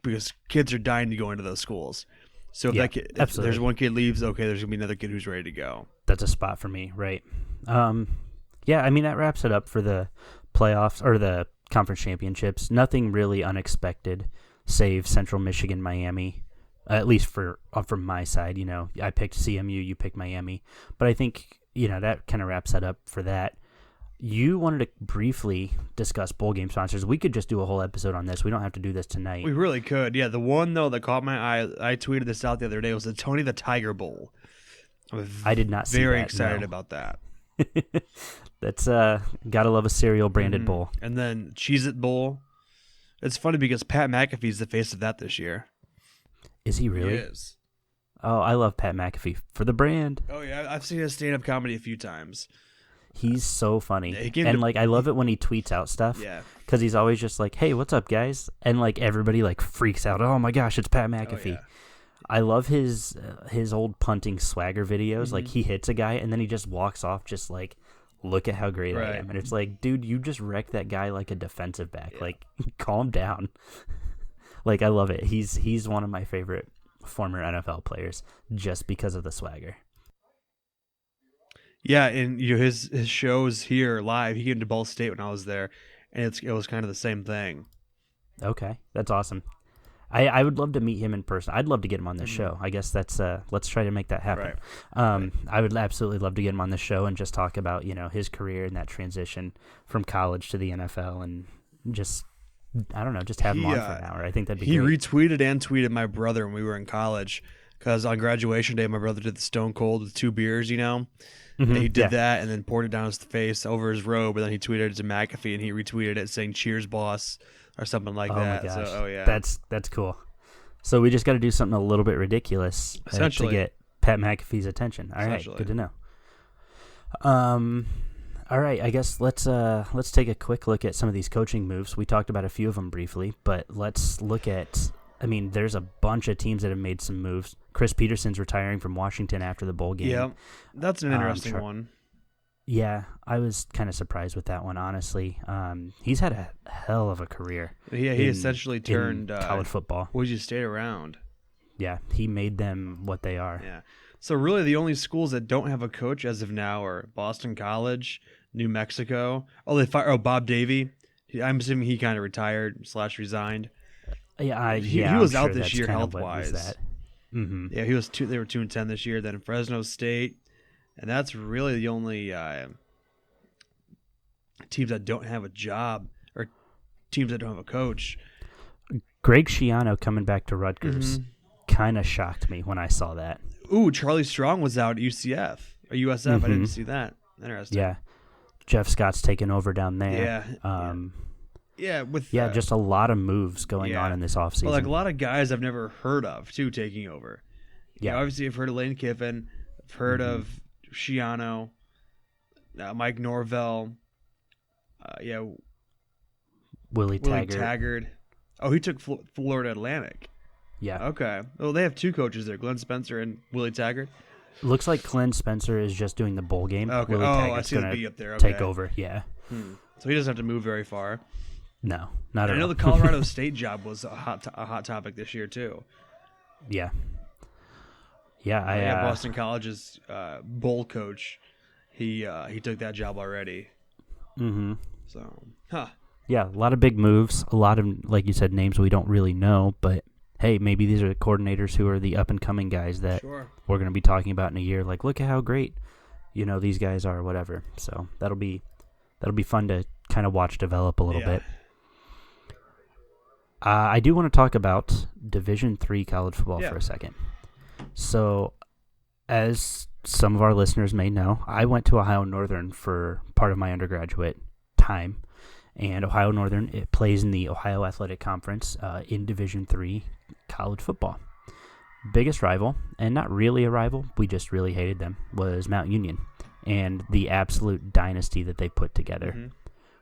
because kids are dying to go into those schools. So if there's one kid leaves, okay, there's going to be another kid who's ready to go. That's a spot for me, right? That wraps it up for the playoffs or the conference championships. Nothing really unexpected, save Central Michigan, Miami. At least from my side, I picked CMU, you picked Miami, but I think that kind of wraps that up for that. You wanted to briefly discuss bowl game sponsors. We could just do a whole episode on this. We don't have to do this tonight. We really could. Yeah, the one, though, that caught my eye, I tweeted this out the other day, was the Tony the Tiger Bowl. I did not see that. Very excited about that. That's gotta love a cereal branded bowl. And then Cheez-It Bowl. It's funny because Pat McAfee's the face of that this year. Is he really? He is. Oh, I love Pat McAfee for the brand. Oh, yeah. I've seen his stand-up comedy a few times. He's so funny. Yeah, and I love it when he tweets out stuff. Yeah. Because he's always just like, hey, what's up, guys? And everybody freaks out. Oh my gosh, it's Pat McAfee. Oh, yeah. I love his old punting swagger videos. Mm-hmm. He hits a guy and then he just walks off just look at how great I am. And it's dude, you just wrecked that guy like a defensive back. Yeah. Calm down. I love it. He's one of my favorite former NFL players just because of the swagger. Yeah, and his shows here live, he came to Ball State when I was there, and it was kind of the same thing. Okay, that's awesome. I would love to meet him in person. I'd love to get him on this show. I guess that's let's try to make that happen. Right. I would absolutely love to get him on the show and just talk about his career and that transition from college to the NFL and just I don't know, just have him on for an hour. I think that'd be great. He retweeted and tweeted my brother when we were in college because on graduation day my brother did the Stone Cold with 2 beers, Mm-hmm. And he did that and then poured it down his face over his robe, and then he tweeted it to McAfee and he retweeted it saying "Cheers, boss" or something like that. My gosh. So, yeah, that's cool. So we just got to do something a little bit ridiculous to get Pat McAfee's attention. All right, good to know. All right, I guess let's take a quick look at some of these coaching moves. We talked about a few of them briefly, but let's look at. There's a bunch of teams that have made some moves. Chris Peterson's retiring from Washington after the bowl game. Yeah, that's an interesting one. Yeah, I was kind of surprised with that one, honestly. He's had a hell of a career. Yeah, he essentially turned college football. Would stay around? Yeah, he made them what they are. Yeah. So really, the only schools that don't have a coach as of now are Boston College, New Mexico. Oh, they fired. Oh, Bob Davie. I'm assuming he kind of retired / resigned. Yeah, he was out this year health wise. Mm-hmm. Yeah, he was they were 2-10 this year. Then Fresno State, and that's really the only teams that don't have a job or teams that don't have a coach. Greg Schiano coming back to Rutgers kind of shocked me when I saw that. Ooh, Charlie Strong was out at UCF or USF. I didn't see that. Interesting. Yeah, Jeff Scott's taken over down there. Yeah. Just a lot of moves going on in this offseason. Well, a lot of guys I've never heard of, too, taking over. Yeah. Obviously, I've heard of Lane Kiffin. I've heard of Schiano, Mike Norvell. Willie Taggart. Oh, he took Florida Atlantic. Yeah. Okay. Well, they have 2 coaches there, Glenn Spencer and Willie Taggart. Looks like Glenn Spencer is just doing the bowl game. Okay. Willie Taggart's I see the B up there. Take over, yeah. So he doesn't have to move very far. No, not at all. I know the Colorado State job was a hot topic this year too. Yeah. Yeah, Boston College's bowl coach. He took that job already. Mm-hmm. So, yeah, a lot of big moves. A lot of, like you said, names we don't really know, but hey, maybe these are the coordinators who are the up and coming guys that we're going to be talking about in a year. Like, look at how great, these guys are, or whatever. So that'll be fun to kind of watch develop a little bit. I do want to talk about Division III college football for a second. So, as some of our listeners may know, I went to Ohio Northern for part of my undergraduate time. And Ohio Northern, it plays in the Ohio Athletic Conference in Division III college football. Biggest rival, and not really a rival, we just really hated them, was Mount Union. And the absolute dynasty that they put together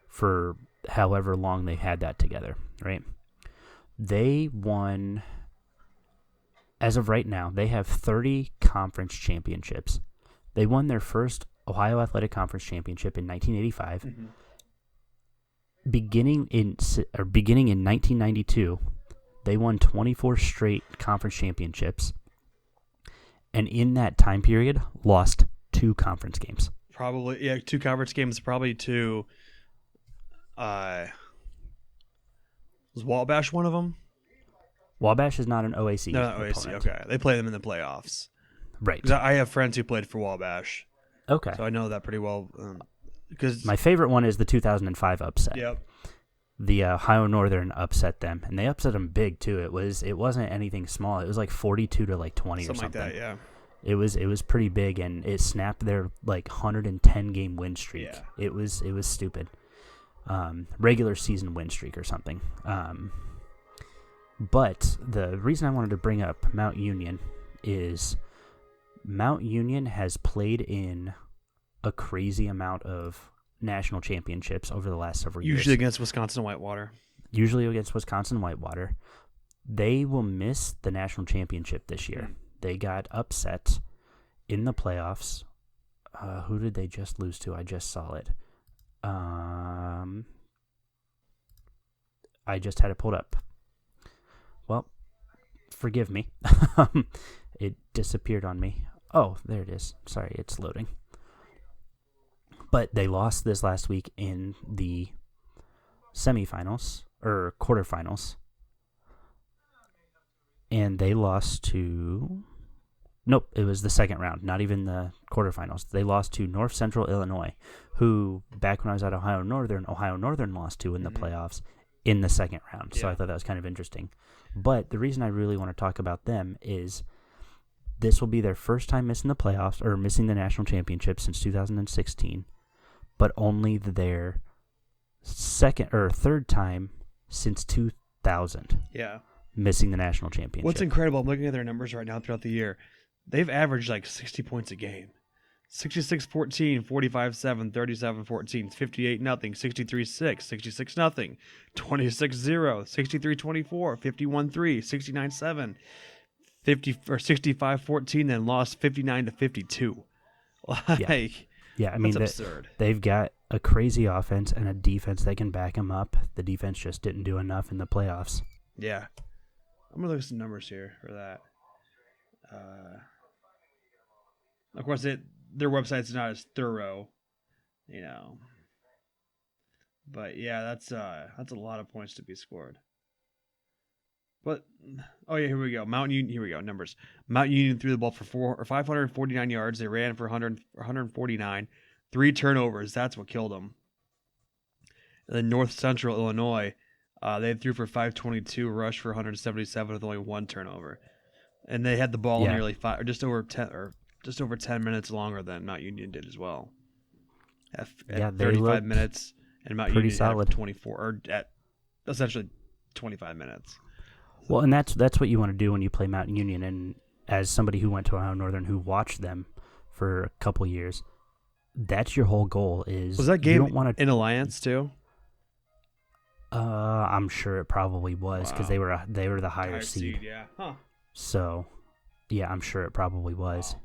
for however long they had that together, right? They won, as of right now, they have 30 conference championships. They won their first Ohio Athletic Conference championship in 1985. Beginning in 1992, they won 24 straight conference championships. And in that time period, lost 2 conference games. Probably, 2 conference games, probably to, was Wabash one of them? Wabash is not an OAC. No, not OAC. Okay, they play them in the playoffs. Right. 'Cause I have friends who played for Wabash. Okay. So I know that pretty well. Because my favorite one is the 2005 upset. Yep. The Ohio Northern upset them, and they upset them big too. It wasn't anything small. It was like 42 to like 20 or something. Like that, yeah. It was pretty big, and it snapped their like 110 game win streak. Yeah. It was stupid. Regular season win streak or something. But the reason I wanted to bring up Mount Union is Mount Union has played in a crazy amount of national championships over the last several years. Usually against Wisconsin Whitewater. They will miss the national championship this year. They got upset in the playoffs. Who did they just lose to? I just saw it. I just had it pulled up. Well, forgive me. It disappeared on me. Oh, there it is. Sorry, it's loading. But they lost this last week in the semifinals, or quarterfinals. And they lost to... Nope, it was the second round, not even the quarterfinals. They lost to North Central Illinois, who, back when I was at Ohio Northern lost to in the playoffs in the second round. So I thought that was kind of interesting. But the reason I really want to talk about them is this will be their first time missing the playoffs, or missing the national championship since 2016, but only their second or third time since 2000. Yeah. Missing the national championship. What's incredible, I'm looking at their numbers right now throughout the year. They've averaged like 60 points a game. 66-14, 45-7, 37-14, 58-0, 63-6, 66-0, 26-0, 63-24, 51-3, 69-7, 65-14, then lost 59-52. Yeah, I mean, that's absurd. They've got a crazy offense and a defense that can back them up. The defense just didn't do enough in the playoffs. Yeah. I'm going to look at some numbers here for that. Of course, their website's not as thorough, But yeah, that's a lot of points to be scored. But here we go. Mount Union. Here we go. Numbers. Mount Union threw the ball for 549 yards. They ran for 149. 3 turnovers. That's what killed them. And then North Central Illinois, they threw for 522, rushed for 177 with only 1 turnover, and they had the ball nearly 5 or just over 10 minutes longer than Mount Union did as well. At 35 minutes, and Mount Union solid. Had 24 or at essentially 25 minutes. Well, and that's what you want to do when you play Mount Union. And as somebody who went to Ohio Northern, who watched them for a couple years, that's your whole goal. Was that game in Alliance too? I'm sure it probably was, because they were the higher seed. Yeah. Huh. So, yeah, I'm sure it probably was. Wow.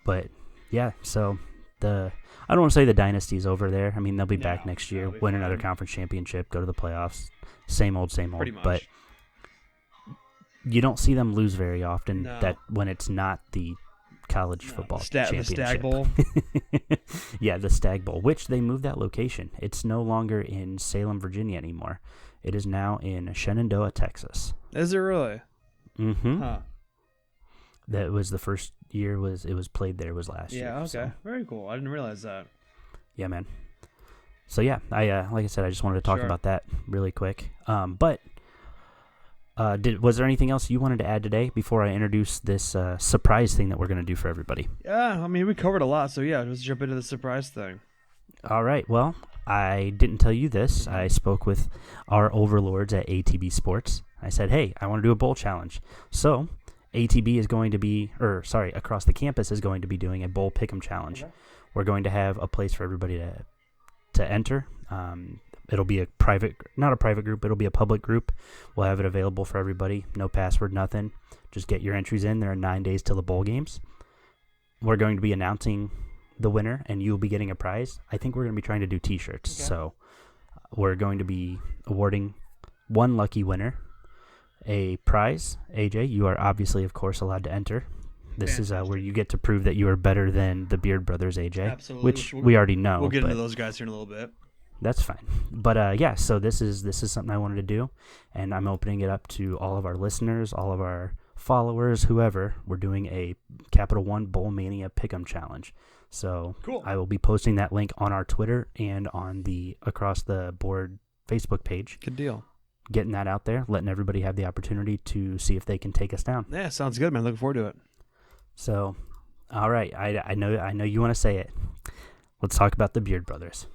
But yeah, so I don't want to say the dynasty's over there. I mean, they'll be back next year, win another conference championship, go to the playoffs. Same old. Pretty much. But you don't see them lose very often. That when it's not the college football championship. The Stag Bowl. Yeah, the Stag Bowl, which they moved that location. It's no longer in Salem, Virginia anymore. It is now in Shenandoah, Texas. Is it really? Mm-hmm. Huh. That was the first year it was played there was last year. Yeah, okay. So. Very cool. I didn't realize that. Yeah, man. So yeah, like I said, I just wanted to talk about that really quick. But was there anything else you wanted to add today before I introduce this surprise thing that we're going to do for everybody? Yeah, I mean, we covered a lot, so yeah, let's jump into the surprise thing. All right. Well, I didn't tell you this. I spoke with our overlords at ATB Sports. I said, hey, I want to do a bowl challenge. So ATB is going to be, across the campus is going to be doing a bowl pick'em challenge. Okay. We're going to have a place for everybody to enter. It'll be not a private group. It'll be a public group. We'll have it available for everybody. No password, nothing. Just get your entries in. There are 9 days till the bowl games. We're going to be announcing the winner, and you'll be getting a prize. I think we're going to be trying to do T-shirts. Okay. So we're going to be awarding one lucky winner a prize. AJ, you are obviously, of course, allowed to enter. This is where you get to prove that you are better than the Beard Brothers, AJ. Absolutely. Which we already know. We'll get into those guys here in a little bit. That's fine. But yeah, so this is something I wanted to do, and I'm opening it up to all of our listeners, all of our followers, whoever. We're doing a Capital One Bowl Mania Pick'em Challenge. So cool. I will be posting that link on our Twitter and on the Across the Board Facebook page. Good deal. Getting that out there, letting everybody have the opportunity to see if they can take us down. Yeah, sounds good, man. Looking forward to it. So, all right, I know you want to say it. Let's talk about the Beard Brothers.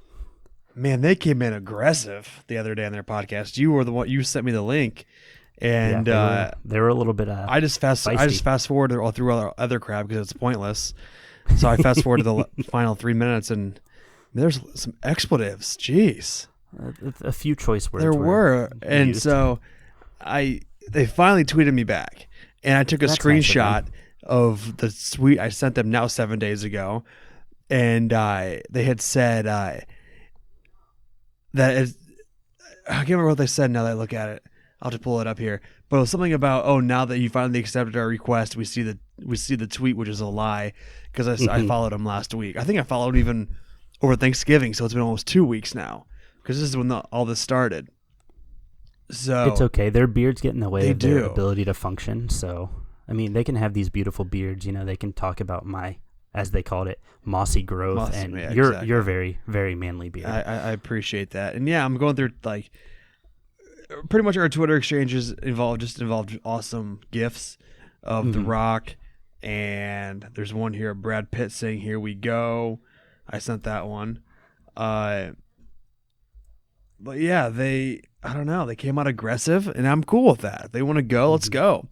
Man, they came in aggressive the other day on their podcast. You were the one. You sent me the link, and they were a little bit. I just fast forwarded all through all other crap because it's pointless. So I fast forwarded the final 3 minutes, and there's some expletives. Jeez, a few choice words. There were, and used. so they finally tweeted me back, and I took a screenshot of the tweet I sent them now 7 days ago, and they had said that is, I can't remember what they said now that I look at it. I'll just pull it up here. But it was something about, now that you finally accepted our request, we see the tweet, which is a lie, because I followed him last week. I think I followed even over Thanksgiving, so it's been almost 2 weeks now, because this is when all this started. So it's okay. Their beards get in the way of their ability to function. So, I mean, they can have these beautiful beards. They can talk about my, as they called it, mossy growth, and you're very, very manly beard. I appreciate that, and yeah, I'm going through pretty much our Twitter exchanges involved awesome gifs of The Rock, and there's one here of Brad Pitt saying "Here we go." I sent that one, but yeah, they came out aggressive, and I'm cool with that. If they want to go, let's go.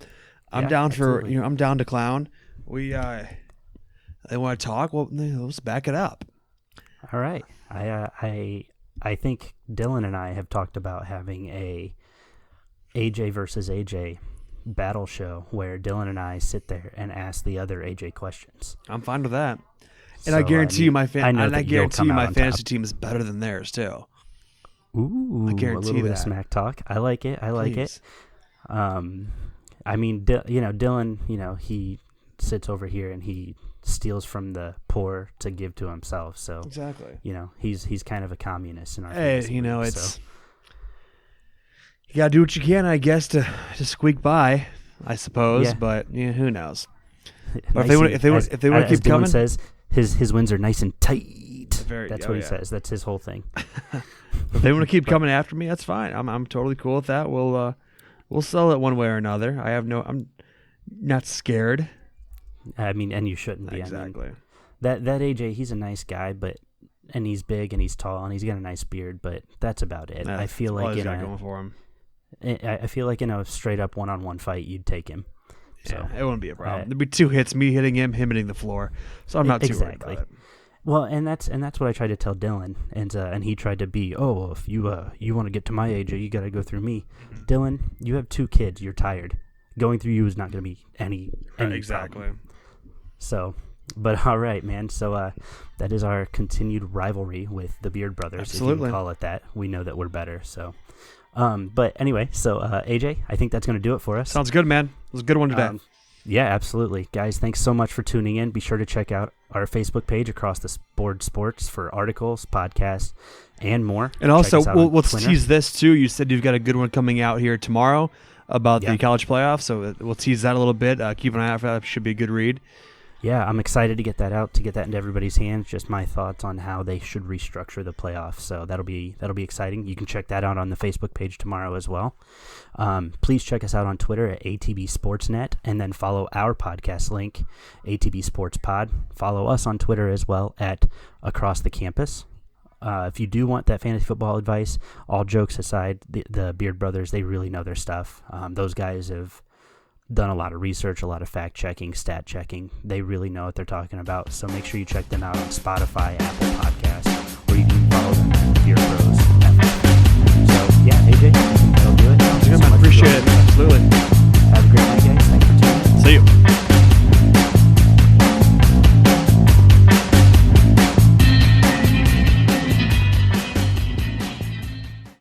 I'm down absolutely. I'm down to clown. They want to talk. Well, let's back it up. All right. I think Dylan and I have talked about having a AJ versus AJ battle show where Dylan and I sit there and ask the other AJ questions. I'm fine with that. And I guarantee you my fantasy team is better than theirs too. Ooh, I guarantee a little bit that. of smack talk. I like it. Please. I mean, Dylan, he sits over here and he steals from the poor to give to himself. So exactly, he's kind of a communist in our. Hey, it's you gotta do what you can, I guess, to squeak by, I suppose. Yeah. But who knows? But if they want to keep coming, Dylan says his wins are nice and tight. That's what he says. That's his whole thing. If they want to keep coming after me, that's fine. I'm totally cool with that. We'll sell it one way or another. I'm not scared. I mean, and you shouldn't be. Exactly. I mean, that AJ, he's a nice guy, and he's big and he's tall and he's got a nice beard, but that's about it. I feel like going for him. I feel like in a straight up 1-on-1 fight, you'd take him. So it wouldn't be a problem. There'd be 2 hits, me hitting him hitting the floor. So I'm not too worried about it. Well, and that's what I tried to tell Dylan, and he tried to be, if you want to get to my AJ, you got to go through me. Mm-hmm. Dylan, you have 2 kids. You're tired. Going through you is not going to be any exactly. Problem. So, but all right, man. So that is our continued rivalry with the Beard Brothers. Absolutely. If you can call it that. We know that we're better. So, but anyway, so AJ, I think that's going to do it for us. Sounds good, man. It was a good one today. Yeah, absolutely. Guys, thanks so much for tuning in. Be sure to check out our Facebook page, Across the Board Sports, for articles, podcasts, and more. And also, we'll tease this too. You said you've got a good one coming out here tomorrow about the college playoffs, so we'll tease that a little bit. Keep an eye out for that. It should be a good read. Yeah, I'm excited to get that out, to get that into everybody's hands. Just my thoughts on how they should restructure the playoffs. So that'll be exciting. You can check that out on the Facebook page tomorrow as well. Please check us out on Twitter at ATB Sportsnet, and then follow our podcast link, ATB Sports Pod. Follow us on Twitter as well at Across the Campus. If you do want that fantasy football advice, all jokes aside, the Beard Brothers, they really know their stuff. Those guys have done a lot of research, a lot of fact checking, stat checking. They really know what they're talking about. So make sure you check them out on Spotify, Apple Podcasts.